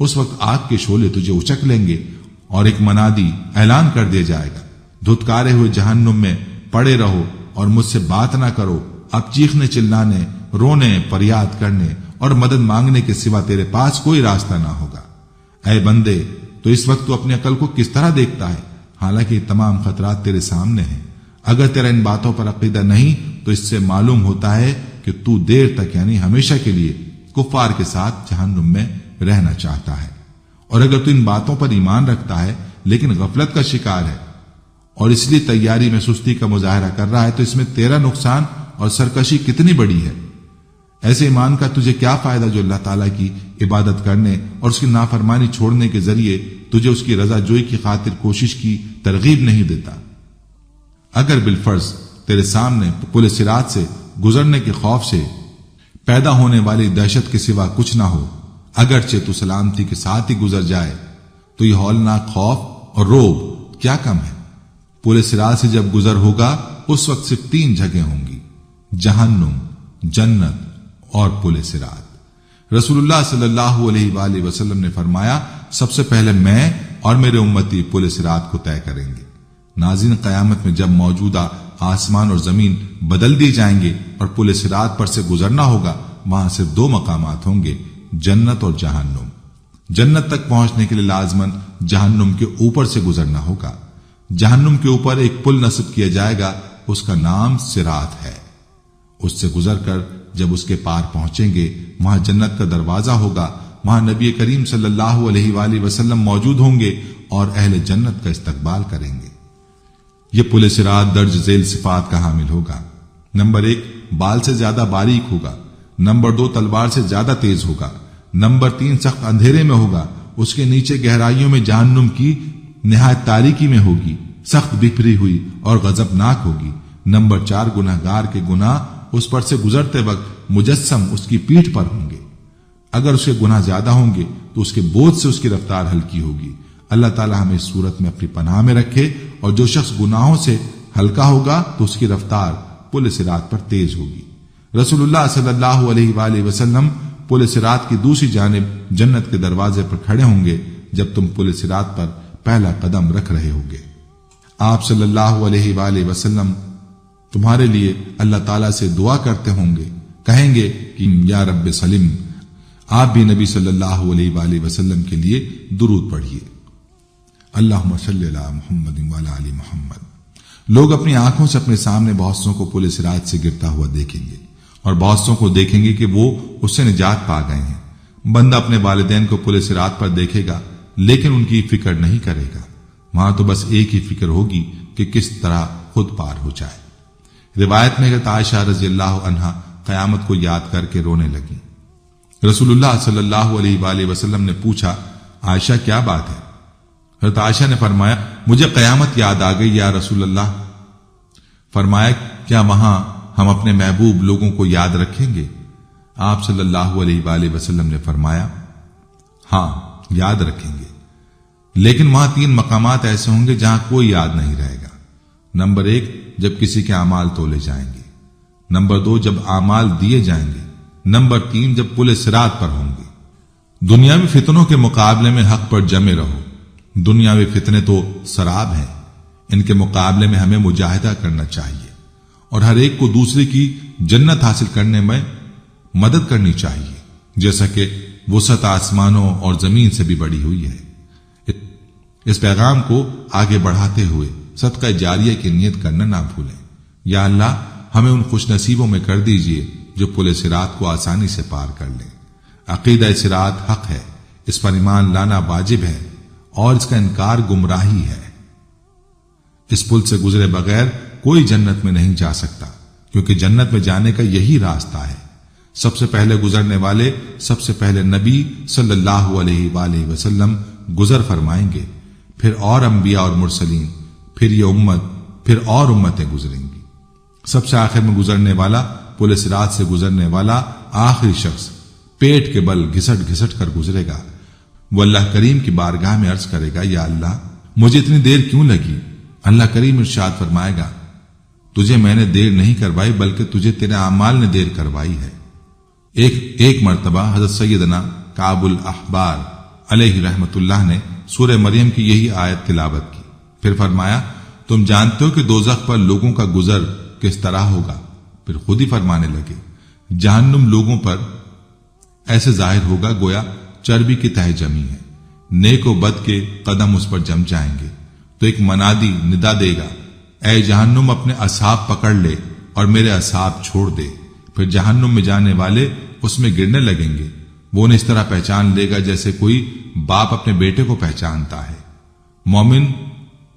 A: اس وقت آگ کے شعلے تجھے اچک لیں گے، اور ایک منادی اعلان کر دیا جائے گا، دھتکارے ہوئے جہنم میں پڑے رہو اور مجھ سے بات نہ کرو، اب چیخنے چلانے، رونے، فریاد کرنے اور مدد مانگنے کے سوا تیرے پاس کوئی راستہ نہ ہوگا۔ اے بندے، تو اس وقت تو اپنی عقل کو کس طرح دیکھتا ہے، حالانکہ یہ تمام خطرات تیرے سامنے ہیں۔ اگر تیرا ان باتوں پر عقیدہ نہیں تو اس سے معلوم ہوتا ہے کہ تو دیر تک یعنی ہمیشہ کے لیے کفار کے ساتھ جہنم میں رہنا چاہتا ہے، اور اگر تو ان باتوں پر ایمان رکھتا ہے لیکن غفلت کا شکار ہے اور اس لیے تیاری میں سستی کا مظاہرہ کر رہا ہے، تو اس میں تیرا نقصان اور سرکشی کتنی بڑی ہے۔ ایسے ایمان کا تجھے کیا فائدہ جو اللہ تعالیٰ کی عبادت کرنے اور اس کی نافرمانی چھوڑنے کے ذریعے تجھے اس کی رضا جوئی کی خاطر کوشش کی ترغیب نہیں دیتا۔ اگر بالفرض تیرے سامنے پل صراط سے گزرنے کے خوف سے پیدا ہونے والی دہشت کے سوا کچھ نہ ہو، اگرچہ تو سلامتی کے ساتھ ہی گزر جائے، تو یہ ہولناک خوف اور روب کیا کم ہے۔ پل صراط سے جب گزر ہوگا اس وقت صرف 3 جگہیں ہوں گی، جہنم، جنت اور پل صراط۔ رسول اللہ صلی اللہ علیہ وآلہ وسلم نے فرمایا، سب سے پہلے میں اور میرے امتی پل صراط کو طے کریں گے۔ ناظرین، قیامت میں جب موجودہ آسمان اور زمین بدل دی جائیں گے اور پل صراط پر سے گزرنا ہوگا، وہاں صرف 2 مقامات ہوں گے، جنت اور جہنم۔ جنت تک پہنچنے کے لیے لازماً جہنم کے اوپر سے گزرنا ہوگا۔ جہنم کے اوپر ایک پل نصب کیا جائے گا، اس کا نام صراط ہے۔ اس سے گزر کر جب اس کے پار پہنچیں گے، وہاں جنت کا دروازہ ہوگا، وہاں نبی کریم صلی اللہ علیہ وآلہ وسلم موجود ہوں گے اور اہل جنت کا استقبال کریں گے۔ یہ پل صراط درج ذیل صفات کا حامل ہوگا۔ نمبر 1، بال سے زیادہ باریک ہوگا۔ نمبر 2، تلوار سے زیادہ تیز ہوگا۔ نمبر 3، سخت اندھیرے میں ہوگا، اس کے نیچے گہرائیوں میں جہنم کی نہایت تاریکی میں ہوگی، سخت بکھری ہوئی اور غضبناک ہوگی۔ نمبر 4، گناہگار کے گناہ اس پر سے گزرتے وقت مجسم اس کی پیٹھ پر ہوں گے۔ اگر اس کے گناہ زیادہ ہوں گے تو اس کے بوجھ سے اس کی رفتار ہلکی ہوگی۔ اللہ تعالی ہمیں اس صورت میں اپنی پناہ میں رکھے، اور جو شخص گناہوں سے ہلکا ہوگا تو اس کی رفتار پل صراط پر تیز ہوگی۔ رسول اللہ صلی اللہ علیہ وآلہ وسلم پل صراط کی دوسری جانب جنت کے دروازے پر کھڑے ہوں گے۔ جب تم پل صراط پر پہلا قدم رکھ رہے ہوگے۔ آپ صلی اللہ علیہ وآلہ وسلم تمہارے لیے اللہ تعالیٰ سے دعا کرتے ہوں گے، کہیں گے کہ یا رب سلم۔ آپ بھی نبی صلی اللہ علیہ وآلہ وسلم کے لیے درود پڑھیے، اللہم صلی علی محمد وعلی آل محمد۔ لوگ اپنی آنکھوں سے اپنے سامنے بہت سوں کو پل صراط سے گرتا ہوا دیکھیں گے، اور بہت سوں کو دیکھیں گے کہ وہ اس سے نجات پا گئے ہیں۔ بندہ اپنے والدین کو پل صراط پر دیکھے گا لیکن ان کی فکر نہیں کرے گا، وہاں تو بس ایک ہی فکر ہوگی کہ کس طرح خود پار ہو جائے۔ روایت میں حضرت عائشہ رضی اللہ عنہا قیامت کو یاد کر کے رونے لگی۔ رسول اللہ صلی اللہ علیہ وآلہ وسلم نے پوچھا، عائشہ کیا بات ہے؟ حضرت عائشہ نے فرمایا، مجھے قیامت یاد آ گئی یا رسول اللہ۔ فرمایا، کیا وہاں ہم اپنے محبوب لوگوں کو یاد رکھیں گے؟ آپ صلی اللہ علیہ وآلہ وسلم نے فرمایا، ہاں یاد رکھیں گے، لیکن وہاں 3 مقامات ایسے ہوں گے جہاں کوئی یاد نہیں رہے گا۔ نمبر 1، جب کسی کے اعمال تولے جائیں گے۔ نمبر 2، جب اعمال دیے جائیں گے۔ نمبر 3، جب پل صراط پر ہوں گے۔ دنیاوی فتنوں کے مقابلے میں حق پر جمے رہو۔ دنیاوی فتنے تو سراب ہیں، ان کے مقابلے میں ہمیں مجاہدہ کرنا چاہیے اور ہر ایک کو دوسرے کی جنت حاصل کرنے میں مدد کرنی چاہیے، جیسا کہ وسعت آسمانوں اور زمین سے بھی بڑی ہوئی ہے۔ اس پیغام کو آگے بڑھاتے ہوئے صدقہ جاریہ کی نیت کرنا نہ بھولیں۔ یا اللہ، ہمیں ان خوش نصیبوں میں کر دیجئے جو پل صراط کو آسانی سے پار کر لیں۔ عقیدہ صراط حق ہے، اس پر ایمان لانا واجب ہے اور اس کا انکار گمراہی ہے۔ اس پل سے گزرے بغیر کوئی جنت میں نہیں جا سکتا، کیونکہ جنت میں جانے کا یہی راستہ ہے۔ سب سے پہلے گزرنے والے سب سے پہلے نبی صلی اللہ علیہ وآلہ وسلم گزر فرمائیں گے، پھر اور انبیاء اور مرسلین، پھر یہ امت، پھر اور امتیں گزریں گی۔ سب سے آخر میں گزرنے والا، پل صراط سے گزرنے والا آخری شخص پیٹ کے بل گھسٹ گھسٹ کر گزرے گا۔ وہ اللہ کریم کی بارگاہ میں عرض کرے گا، یا اللہ مجھے اتنی دیر کیوں لگی؟ اللہ کریم ارشاد فرمائے گا، تجھے میں نے دیر نہیں کروائی بلکہ تجھے تیرے اعمال نے دیر کروائی ہے۔ ایک مرتبہ حضرت سیدنا کعب الاحبار علیہ رحمت اللہ نے سورہ مریم کی یہی آیت تلاوت کی، پھر فرمایا، تم جانتے ہو کہ دوزخ پر لوگوں کا گزر کس طرح ہوگا؟ پھر خود ہی فرمانے لگے، جہنم لوگوں پر ایسے ظاہر ہوگا گویا چربی کی تہ جمی ہے، نیک و بد کے قدم اس پر جم جائیں گے، تو ایک منادی ندا دے گا، اے جہنم اپنے اصحاب پکڑ لے اور میرے اصحاب چھوڑ دے۔ پھر جہنم میں جانے والے اس میں گرنے لگیں گے، وہ انہیں اس طرح پہچان لے گا جیسے کوئی باپ اپنے بیٹے کو پہچانتا ہے۔ مومن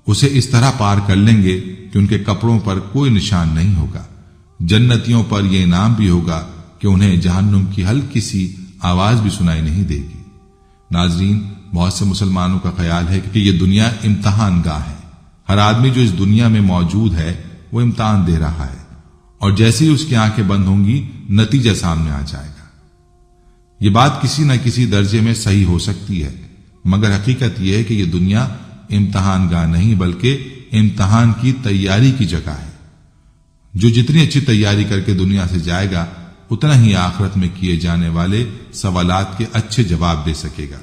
A: اسے اس طرح پار کر لیں گے کہ ان کے کپڑوں پر کوئی نشان نہیں ہوگا۔ جنتیوں پر یہ انعام بھی ہوگا کہ انہیں جہنم کی ہلکی سی آواز بھی سنائی نہیں دے گی۔ ناظرین، بہت سے مسلمانوں کا خیال ہے کہ یہ دنیا امتحان گاہ ہے، ہر آدمی جو اس دنیا میں موجود ہے وہ امتحان دے رہا ہے، اور جیسے ہی اس کی آنکھیں بند ہوں گی نتیجہ سامنے آ جائے گا۔ یہ بات کسی نہ کسی درجے میں صحیح ہو سکتی ہے، مگر حقیقت یہ ہے کہ یہ دنیا امتحان گاہ نہیں بلکہ امتحان کی تیاری کی جگہ ہے۔ جو جتنی اچھی تیاری کر کے دنیا سے جائے گا اتنا ہی آخرت میں کیے جانے والے سوالات کے اچھے جواب دے سکے گا،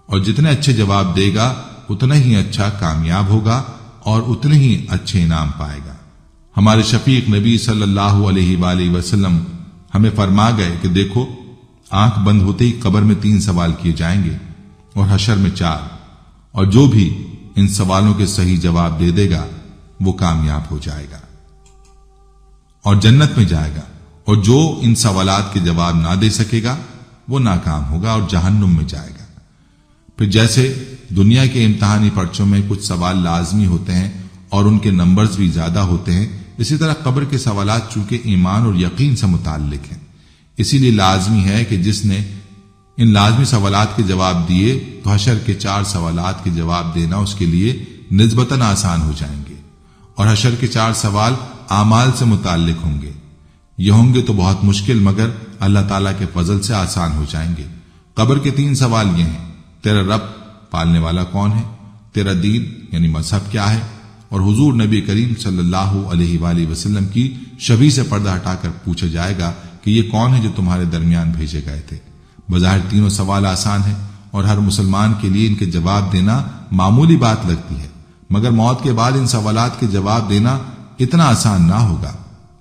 A: اور جتنے اچھے جواب دے گا اتنا ہی اچھا کامیاب ہوگا اور اتنے ہی اچھے انعام پائے گا۔ ہمارے شفیق نبی صلی اللہ علیہ وآلہ وسلم ہمیں فرما گئے کہ دیکھو، آنکھ بند ہوتے ہی قبر میں 3 سوال کیے جائیں گے اور حشر میں 4، اور جو بھی ان سوالوں کے صحیح جواب دے دے گا وہ کامیاب ہو جائے گا اور جنت میں جائے گا، اور جو ان سوالات کے جواب نہ دے سکے گا وہ ناکام ہوگا اور جہنم میں جائے گا۔ پھر جیسے دنیا کے امتحانی پرچوں میں کچھ سوال لازمی ہوتے ہیں اور ان کے نمبرز بھی زیادہ ہوتے ہیں، اسی طرح قبر کے سوالات چونکہ ایمان اور یقین سے متعلق ہیں، اسی لیے لازمی ہے کہ جس نے ان لازمی سوالات کے جواب دیے تو حشر کے 4 سوالات کے جواب دینا اس کے لیے نسبتاً آسان ہو جائیں گے، اور حشر کے 4 سوال اعمال سے متعلق ہوں گے۔ یہ ہوں گے تو بہت مشکل مگر اللہ تعالیٰ کے فضل سے آسان ہو جائیں گے۔ قبر کے 3 سوال یہ ہیں، تیرا رب پالنے والا کون ہے، تیرا دین یعنی مذہب کیا ہے، اور حضور نبی کریم صلی اللہ علیہ وآلہ وسلم کی شبیہ سے پردہ ہٹا کر پوچھا جائے گا کہ یہ کون ہے جو تمہارے درمیان بھیجے گئے تھے۔ بظاہر تینوں سوال آسان ہیں اور ہر مسلمان کے لیے ان کے جواب دینا معمولی بات لگتی ہے، مگر موت کے بعد ان سوالات کے جواب دینا اتنا آسان نہ ہوگا۔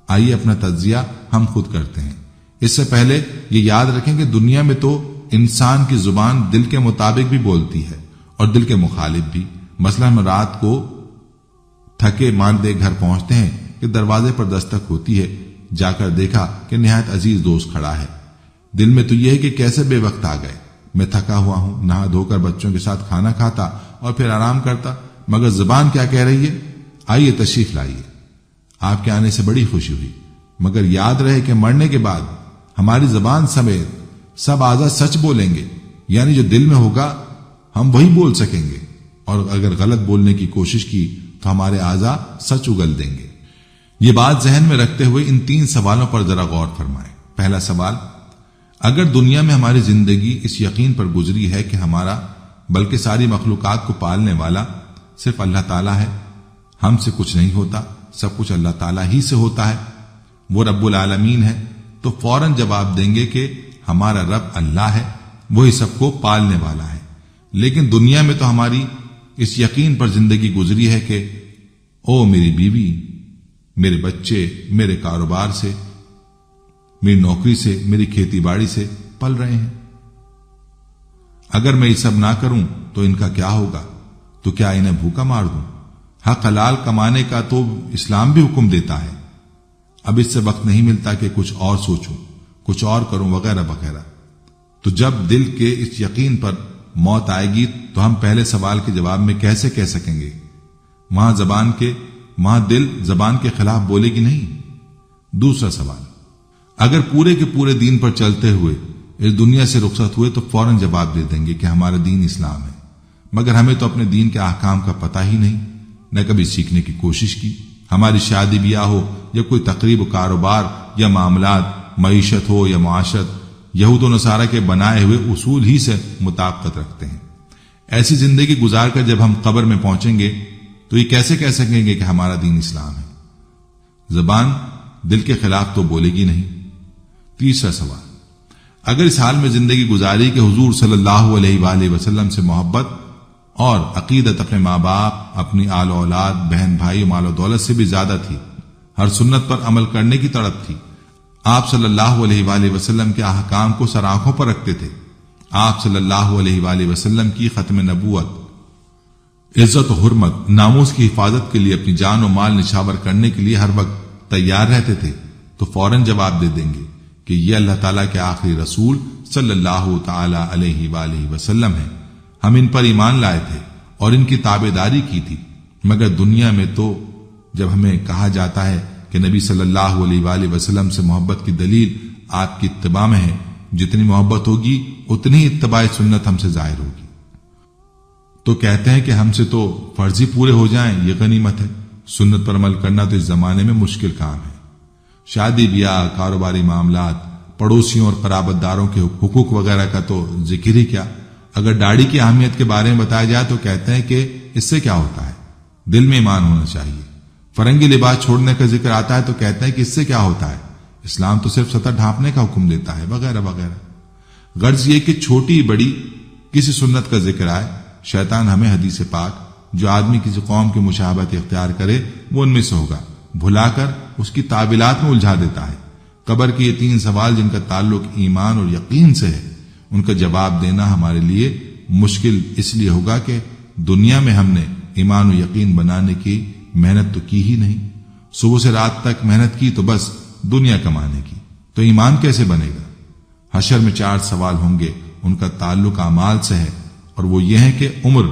A: آئیے اپنا تجزیہ ہم خود کرتے ہیں۔ اس سے پہلے یہ یاد رکھیں کہ دنیا میں تو انسان کی زبان دل کے مطابق بھی بولتی ہے اور دل کے مخالف بھی۔ مثلا ہم رات کو تھکے ماندے گھر پہنچتے ہیں کہ دروازے پر دستک ہوتی ہے، جا کر دیکھا کہ نہایت عزیز دوست کھڑا ہے۔ دل میں تو یہ ہے کہ کیسے بے وقت آ گئے، میں تھکا ہوا ہوں، نہا دھو کر بچوں کے ساتھ کھانا کھاتا اور پھر آرام کرتا، مگر زبان کیا کہہ رہی ہے؟ آئیے تشریف لائیے۔ آپ کے آنے سے بڑی خوشی ہوئی، مگر یاد رہے کہ مرنے کے بعد ہماری زبان سمیت سب اعضاء سچ بولیں گے، یعنی جو دل میں ہوگا ہم وہی بول سکیں گے، اور اگر غلط بولنے کی کوشش کی تو ہمارے اعضاء سچ اگل دیں گے۔ یہ بات ذہن میں رکھتے ہوئے ان 3 سوالوں پر ذرا غور فرمائیں۔ پہلا سوال، اگر دنیا میں ہماری زندگی اس یقین پر گزری ہے کہ ہمارا بلکہ ساری مخلوقات کو پالنے والا صرف اللہ تعالیٰ ہے، ہم سے کچھ نہیں ہوتا، سب کچھ اللہ تعالیٰ ہی سے ہوتا ہے، وہ رب العالمین ہے، تو فوراً جواب دیں گے کہ ہمارا رب اللہ ہے، وہی سب کو پالنے والا ہے۔ لیکن دنیا میں تو ہماری اس یقین پر زندگی گزری ہے کہ او میری بیوی، میرے بچے میرے کاروبار سے، میری نوکری سے، میری کھیتی باڑی سے پل رہے ہیں، اگر میں یہ سب نہ کروں تو ان کا کیا ہوگا؟ تو کیا انہیں بھوکا مار دوں؟ حق حلال کمانے کا تو اسلام بھی حکم دیتا ہے۔ اب اس سے وقت نہیں ملتا کہ کچھ اور سوچوں، کچھ اور کروں، وغیرہ وغیرہ۔ تو جب دل کے اس یقین پر موت آئے گی تو ہم پہلے سوال کے جواب میں کیسے کہہ سکیں گے وہاں دل زبان کے خلاف بولے گی نہیں؟ دوسرا سوال، اگر پورے کے پورے دین پر چلتے ہوئے اس دنیا سے رخصت ہوئے تو فوراً جواب دے دیں گے کہ ہمارا دین اسلام ہے، مگر ہمیں تو اپنے دین کے احکام کا پتہ ہی نہیں، نہ کبھی سیکھنے کی کوشش کی۔ ہماری شادی بیاہ ہو یا کوئی تقریب و کاروبار یا معاملات، معیشت ہو یا معاشرت، یہود و نصارہ کے بنائے ہوئے اصول ہی سے مطابقت رکھتے ہیں۔ ایسی زندگی گزار کر جب ہم قبر میں پہنچیں گے تو یہ کیسے کہہ سکیں گے کہ ہمارا دین اسلام ہے؟ زبان دل کے خلاف تو بولے گی نہیں۔ تیسرا سوال، اگر اس حال میں زندگی گزاری کہ حضور صلی اللہ علیہ وآلہ وسلم سے محبت اور عقیدت اپنے ماں باپ، اپنی آل و اولاد، بہن بھائی، مال و دولت سے بھی زیادہ تھی، ہر سنت پر عمل کرنے کی تڑپ تھی، آپ صلی اللہ علیہ وآلہ وسلم کے احکام کو سر آنکھوں پر رکھتے تھے، آپ صلی اللہ علیہ وآلہ وسلم کی ختم نبوت، عزت و حرمت، ناموس کی حفاظت کے لیے اپنی جان و مال نچھاور کرنے کے لیے ہر وقت تیار رہتے تھے، تو فوراً جواب دے دیں گے کہ یہ اللہ تعالیٰ کے آخری رسول صلی اللہ تعالی علیہ وآلہ وسلم ہیں، ہم ان پر ایمان لائے تھے اور ان کی تابعداری کی تھی۔ مگر دنیا میں تو جب ہمیں کہا جاتا ہے کہ نبی صلی اللہ علیہ وآلہ وسلم سے محبت کی دلیل آپ کی اتباع میں ہے، جتنی محبت ہوگی اتنی اتباع سنت ہم سے ظاہر ہوگی، تو کہتے ہیں کہ ہم سے تو فرض ہی پورے ہو جائیں، یہ غنیمت ہے۔ سنت پر عمل کرنا تو اس زمانے میں مشکل کام ہے۔ شادی بیاہ، کاروباری معاملات، پڑوسیوں اور قرابت داروں کے حقوق وغیرہ کا تو ذکر ہی کیا۔ اگر داڑھی کی اہمیت کے بارے میں بتایا جائے تو کہتے ہیں کہ اس سے کیا ہوتا ہے؟ دل میں ایمان ہونا چاہیے۔ فرنگی لباس چھوڑنے کا ذکر آتا ہے تو کہتے ہیں کہ اس سے کیا ہوتا ہے؟ اسلام تو صرف سطر ڈھانپنے کا حکم دیتا ہے، وغیرہ وغیرہ۔ غرض یہ کہ چھوٹی بڑی کسی سنت کا ذکر آئے، شیطان ہمیں حدیث پاک جو آدمی کسی قوم کی مشابہت اختیار کرے وہ ان میں سے ہوگا بھلا کر اس کی تعویلات میں الجھا دیتا ہے۔ قبر کے یہ 3 سوال جن کا تعلق ایمان اور یقین سے ہے، ان کا جواب دینا ہمارے لیے مشکل اس لیے ہوگا کہ دنیا میں ہم نے ایمان و یقین بنانے کی محنت تو کی ہی نہیں، صبح سے رات تک محنت کی تو بس دنیا کمانے کی، تو ایمان کیسے بنے گا؟ حشر میں 4 سوال ہوں گے، ان کا تعلق اعمال سے ہے، اور وہ یہ ہے کہ عمر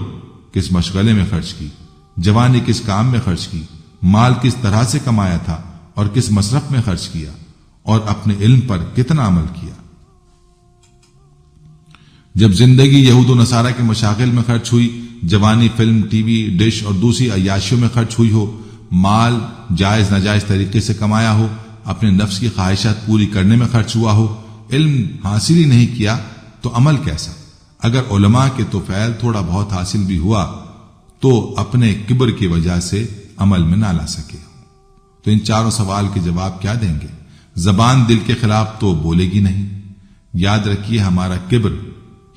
A: کس مشغلے میں خرچ کی، جوانی کس کام میں خرچ کی، مال کس طرح سے کمایا تھا اور کس مصرف میں خرچ کیا، اور اپنے علم پر کتنا عمل کیا۔ جب زندگی یہود و نصارہ کے مشاغل میں خرچ ہوئی، جوانی فلم، ٹی وی، ڈش اور دوسری عیاشیوں میں خرچ ہوئی ہو، مال جائز ناجائز طریقے سے کمایا ہو، اپنے نفس کی خواہشات پوری کرنے میں خرچ ہوا ہو، علم حاصل ہی نہیں کیا، تو عمل کیسا؟ اگر علماء کے توفیل تھوڑا بہت حاصل بھی ہوا تو اپنے کبر کی وجہ سے عمل میں نہ لا سکے، تو ان 4 سوال کے جواب کیا دیں گے؟ زبان دل کے خلاف تو بولے گی نہیں۔ یاد رکھیے، ہمارا کبر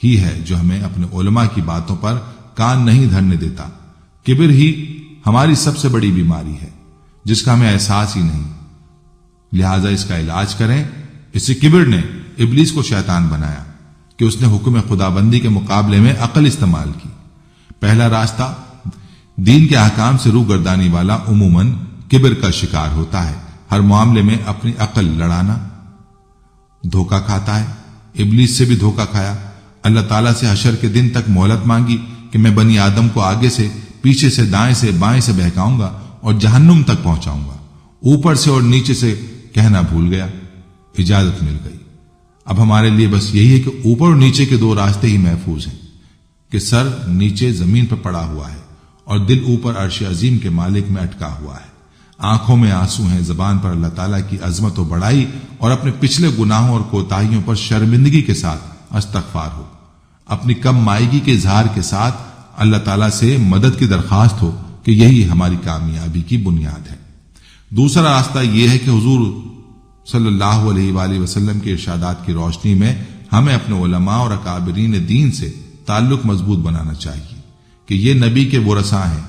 A: ہی ہے جو ہمیں اپنے علماء کی باتوں پر کان نہیں دھرنے دیتا۔ کبر ہی ہماری سب سے بڑی بیماری ہے جس کا ہمیں احساس ہی نہیں، لہذا اس کا علاج کریں۔ اسی کبر نے ابلیس کو شیطان بنایا کہ اس نے حکم خدا بندی کے مقابلے میں عقل استعمال کی۔ پہلا راستہ دین کے احکام سے روگردانی والا عموماً کبر کا شکار ہوتا ہے، ہر معاملے میں اپنی عقل لڑانا، دھوکہ کھاتا ہے۔ ابلیس سے بھی دھوکہ کھایا، اللہ تعالیٰ سے حشر کے دن تک مہلت مانگی کہ میں بنی آدم کو آگے سے، پیچھے سے، دائیں سے، بائیں سے بہکاؤں گا اور جہنم تک پہنچاؤں گا۔ اوپر سے اور نیچے سے کہنا بھول گیا، اجازت مل گئی۔ اب ہمارے لیے بس یہی ہے کہ اوپر اور نیچے کے دو راستے ہی محفوظ ہیں کہ سر نیچے زمین پر پڑا ہوا ہے اور دل اوپر عرش عظیم کے مالک میں اٹکا ہوا ہے۔ آنکھوں میں آنسو ہیں، زبان پر اللہ تعالیٰ کی عظمت و بڑائی اور اپنے پچھلے گناہوں اور کوتاہیوں پر شرمندگی کے ساتھ استغفار ہو، اپنی کم مائیگی کے اظہار کے ساتھ اللہ تعالیٰ سے مدد کی درخواست ہو کہ یہی ہماری کامیابی کی بنیاد ہے۔ دوسرا راستہ یہ ہے کہ حضور صلی اللہ علیہ وآلہ وسلم کے ارشادات کی روشنی میں ہمیں اپنے علماء اور اکابرین دین سے تعلق مضبوط بنانا چاہیے کہ یہ نبی کے ورثاء ہیں،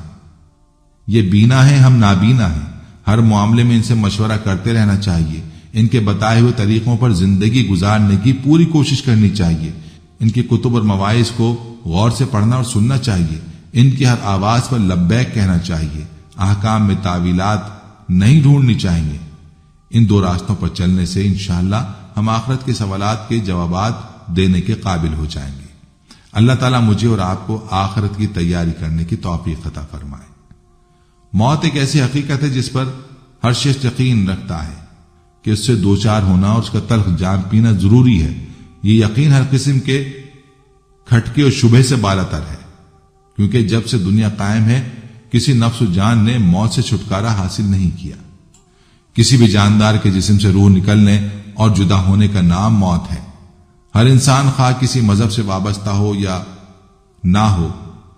A: یہ بینا ہیں، ہم نابینا ہیں۔ ہر معاملے میں ان سے مشورہ کرتے رہنا چاہیے، ان کے بتائے ہوئے طریقوں پر زندگی گزارنے کی پوری کوشش کرنی چاہیے، ان کی کتب اور مواعظ کو غور سے پڑھنا اور سننا چاہیے، ان کی ہر آواز پر لبیک کہنا چاہیے، احکام میں تعویلات نہیں ڈھونڈنی چاہیے۔ ان دو راستوں پر چلنے سے انشاءاللہ ہم آخرت کے سوالات کے جوابات دینے کے قابل ہو جائیں گے۔ اللہ تعالیٰ مجھے اور آپ کو آخرت کی تیاری کرنے کی توفیق عطا فرمائے۔ موت ایک ایسی حقیقت ہے جس پر ہر شخص یقین رکھتا ہے کہ اس سے دوچار ہونا اور اس کا تلخ جام پینا ضروری ہے۔ یہ یقین ہر قسم کے کھٹکے اور شبہ سے بالاتر ہے، کیونکہ جب سے دنیا قائم ہے کسی نفس و جان نے موت سے چھٹکارا حاصل نہیں کیا۔ کسی بھی جاندار کے جسم سے روح نکلنے اور جدا ہونے کا نام موت ہے۔ ہر انسان خواہ کسی مذہب سے وابستہ ہو یا نہ ہو،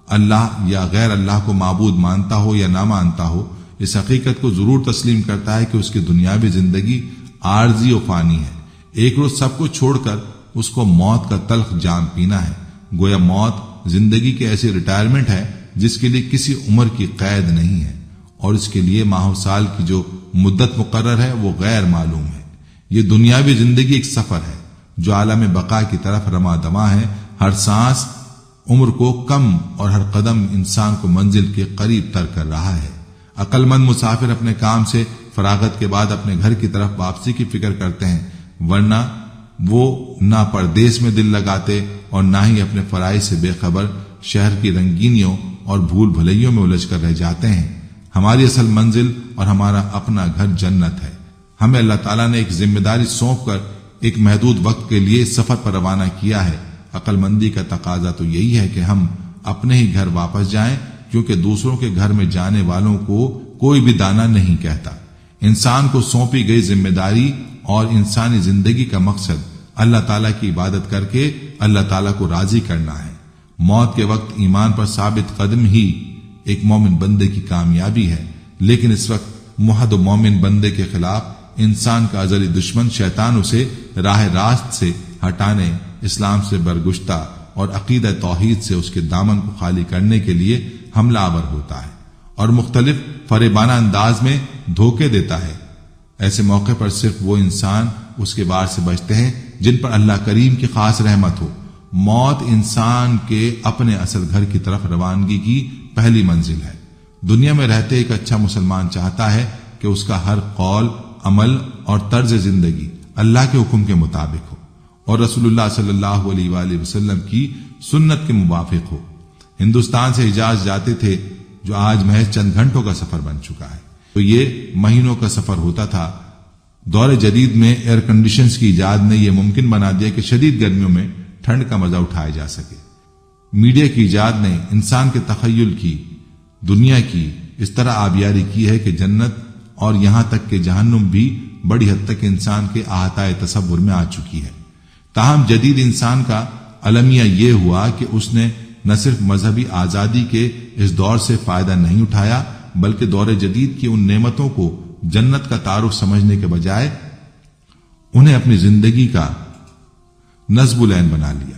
A: اللہ یا غیر اللہ کو معبود مانتا ہو یا نہ مانتا ہو، اس حقیقت کو ضرور تسلیم کرتا ہے کہ اس کی دنیاوی زندگی عارضی و فانی ہے۔ ایک روز سب کو چھوڑ کر اس کو موت کا تلخ جام پینا ہے۔ گویا موت زندگی کے ایسی ریٹائرمنٹ ہے جس کے لیے کسی عمر کی قید نہیں ہے، اور اس کے لیے ماہ و سال کی جو مدت مقرر ہے وہ غیر معلوم ہے۔ یہ دنیاوی زندگی ایک سفر ہے جو عالم بقا کی طرف رواں دواں ہے۔ ہر سانس عمر کو کم اور ہر قدم انسان کو منزل کے قریب تر کر رہا ہے۔ عقل مند مسافر اپنے کام سے فراغت کے بعد اپنے گھر کی طرف واپسی کی فکر کرتے ہیں، ورنہ وہ نہ پردیس میں دل لگاتے اور نہ ہی اپنے فرائض سے بے خبر شہر کی رنگینیوں اور بھول بھلائیوں میں الجھ کر رہ جاتے ہیں۔ ہماری اصل منزل اور ہمارا اپنا گھر جنت ہے۔ ہمیں اللہ تعالیٰ نے ایک ذمہ داری سونپ کر ایک محدود وقت کے لیے اس سفر پر روانہ کیا ہے۔ عقل مندی کا تقاضا تو یہی ہے کہ ہم اپنے ہی گھر واپس جائیں، کیونکہ دوسروں کے گھر میں جانے والوں کو کوئی بھی دانا نہیں کہتا۔ انسان کو سونپی گئی ذمہ داری اور انسانی زندگی کا مقصد اللہ تعالیٰ کی عبادت کر کے اللہ تعالیٰ کو راضی کرنا ہے۔ موت کے وقت ایمان پر ثابت قدم ہی ایک مومن بندے کی کامیابی ہے، لیکن اس وقت موحد و مومن بندے کے خلاف انسان کا ازلی دشمن شیطان اسے راہ راست سے ہٹانے، اسلام سے برگشتہ اور عقیدہ توحید سے اس کے دامن کو خالی کرنے کے لیے حملہ آور ہوتا ہے اور مختلف فریبانہ انداز میں دھوکے دیتا ہے۔ ایسے موقع پر صرف وہ انسان اس کے وار سے بچتے ہیں جن پر اللہ کریم کی خاص رحمت ہو۔ موت انسان کے اپنے اصل گھر کی طرف روانگی کی پہلی منزل ہے۔ دنیا میں رہتے ایک اچھا مسلمان چاہتا ہے کہ اس کا ہر قول، عمل اور طرز زندگی اللہ کے حکم کے مطابق ہو اور رسول اللہ صلی اللہ علیہ وآلہ وسلم کی سنت کے موافق ہو۔ ہندوستان سے حجاز جاتے تھے جو آج محض چند گھنٹوں کا سفر بن چکا ہے، تو یہ مہینوں کا سفر ہوتا تھا۔ دور جدید میں ایئر کنڈیشنز کی ایجاد نے یہ ممکن بنا دیا کہ شدید گرمیوں میں ٹھنڈ کا مزہ اٹھایا جا سکے۔ میڈیا کی ایجاد نے انسان کے تخیل کی دنیا کی اس طرح آبیاری کی ہے کہ جنت اور یہاں تک کہ جہنم بھی بڑی حد تک انسان کے احاطۂ تصور میں آ چکی ہے۔ تاہم جدید انسان کا المیہ یہ ہوا کہ اس نے نہ صرف مذہبی آزادی کے اس دور سے فائدہ نہیں اٹھایا، بلکہ دور جدید کی ان نعمتوں کو جنت کا تعارف سمجھنے کے بجائے انہیں اپنی زندگی کا نصب العین بنا لیا۔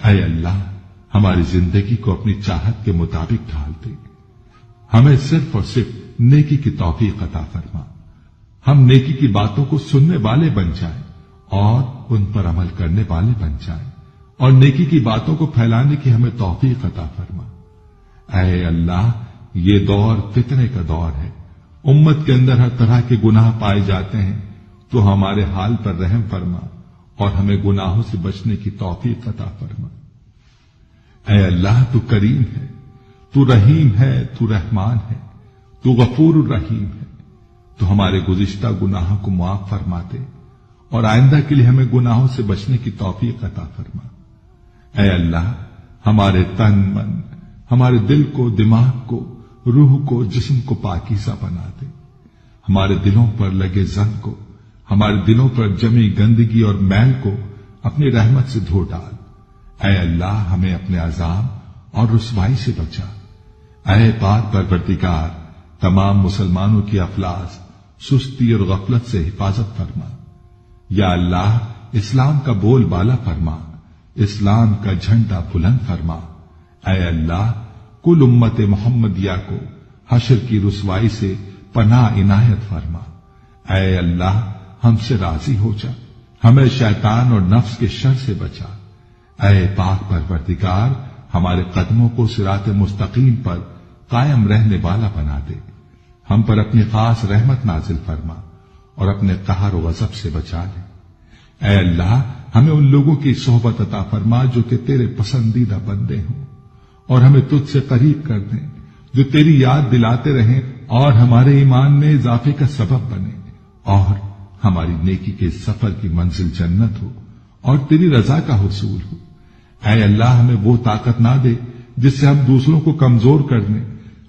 B: اے اللہ ہماری زندگی کو اپنی چاہت کے مطابق ڈھال دے، ہمیں صرف اور صرف نیکی کی توفیق عطا فرما، ہم نیکی کی باتوں کو سننے والے بن جائیں اور ان پر عمل کرنے والے بن جائیں، اور نیکی کی باتوں کو پھیلانے کی ہمیں توفیق عطا فرما۔ اے اللہ یہ دور فتنے کا دور ہے، امت کے اندر ہر طرح کے گناہ پائے جاتے ہیں، تو ہمارے حال پر رحم فرما اور ہمیں گناہوں سے بچنے کی توفیق عطا فرما۔ اے اللہ تو کریم ہے، تو رحیم ہے، تو رحمان ہے، تو غفور الرحیم ہے، تو ہمارے گزشتہ گناہوں کو معاف فرما دے اور آئندہ کے لیے ہمیں گناہوں سے بچنے کی توفیق عطا فرما۔ اے اللہ ہمارے تن من، ہمارے دل کو، دماغ کو، روح کو، جسم کو پاکیزہ بنا دے، ہمارے دلوں پر لگے زنگ کو، ہمارے دلوں پر جمی گندگی اور میل کو اپنی رحمت سے دھو ڈال۔ اے اللہ ہمیں اپنے عذاب اور رسوائی سے بچا۔ اے پاک پروردگار تمام مسلمانوں کی افلاس، سستی اور غفلت سے حفاظت فرما۔ یا اللہ اسلام کا بول بالا فرما، اسلام کا جھنڈا بلند فرما۔ اے اللہ کل امت محمدیہ کو حشر کی رسوائی سے پناہ عنایت فرما۔ اے اللہ ہم سے راضی ہو جا، ہمیں شیطان اور نفس کے شر سے بچا۔ اے پاک پروردگار ہمارے قدموں کو صراط مستقیم پر قائم رہنے والا بنا دے، ہم پر اپنی خاص رحمت نازل فرما اور اپنے قہر و غضب سے بچا لے۔ اے اللہ ہمیں ان لوگوں کی صحبت عطا فرما جو کہ تیرے پسندیدہ بندے ہوں، اور ہمیں تجھ سے قریب کر دیں، جو تیری یاد دلاتے رہیں اور ہمارے ایمان میں اضافے کا سبب بنے، اور ہماری نیکی کے سفر کی منزل جنت ہو اور تیری رضا کا حصول ہو۔ اے اللہ ہمیں وہ طاقت نہ دے جس سے ہم دوسروں کو کمزور کر دیں،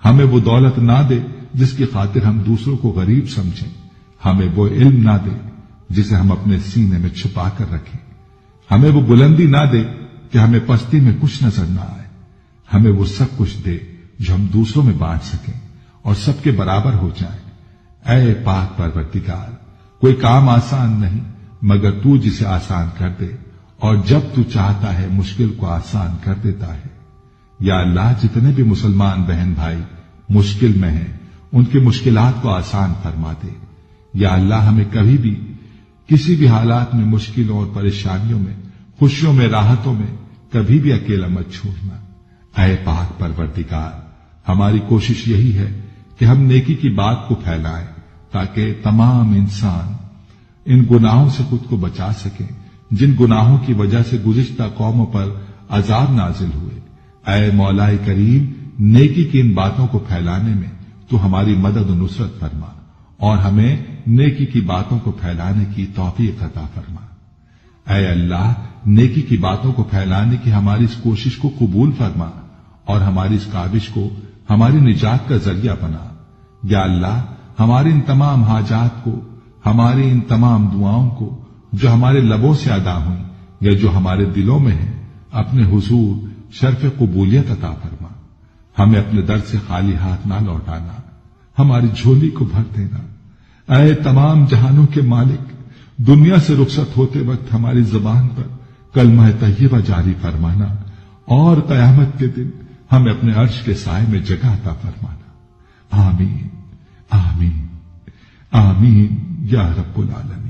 B: ہمیں وہ دولت نہ دے جس کی خاطر ہم دوسروں کو غریب سمجھیں، ہمیں وہ علم نہ دے جسے ہم اپنے سینے میں چھپا کر رکھیں، ہمیں وہ بلندی نہ دے کہ ہمیں پستی میں کچھ نظر نہ آئے، ہمیں وہ سب کچھ دے جو ہم دوسروں میں بانٹ سکیں اور سب کے برابر ہو جائیں۔ اے پاک پروردگار کوئی کام آسان نہیں مگر تو جسے آسان کر دے، اور جب تو چاہتا ہے مشکل کو آسان کر دیتا ہے۔ یا اللہ جتنے بھی مسلمان بہن بھائی مشکل میں ہیں ان کی مشکلات کو آسان فرما دے۔ یا اللہ ہمیں کبھی بھی کسی بھی حالات میں مشکلوں اور پریشانیوں میں، خوشیوں میں، راحتوں میں کبھی بھی اکیلا مت چھوڑنا۔ اے پاک پروردگار ہماری کوشش یہی ہے کہ ہم نیکی کی بات کو پھیلائیں تاکہ تمام انسان ان گناہوں سے خود کو بچا سکیں جن گناہوں کی وجہ سے گزشتہ قوموں پر عذاب نازل ہوئے۔ اے مولا کریم نیکی کی ان باتوں کو پھیلانے میں تو ہماری مدد و نصرت فرما اور ہمیں نیکی کی باتوں کو پھیلانے کی توفیق عطا فرما۔ اے اللہ نیکی کی باتوں کو پھیلانے کی ہماری اس کوشش کو قبول فرما اور ہماری اس کاوش کو ہماری نجات کا ذریعہ بنا۔ یا اللہ ہماری ان تمام حاجات کو، ہماری ان تمام دعاؤں کو جو ہمارے لبوں سے ادا ہوئیں یا جو ہمارے دلوں میں ہیں، اپنے حضور شرف قبولیت عطا فرما۔ ہمیں اپنے در سے خالی ہاتھ نہ لوٹانا، ہماری جھولی کو بھر دینا۔ اے تمام جہانوں کے مالک دنیا سے رخصت ہوتے وقت ہماری زبان پر کلمہ طیبہ جاری فرمانا اور قیامت کے دن ہمیں اپنے عرش کے سائے میں جگہ عطا فرمانا۔ آمین آمین آمین یا رب العالمین۔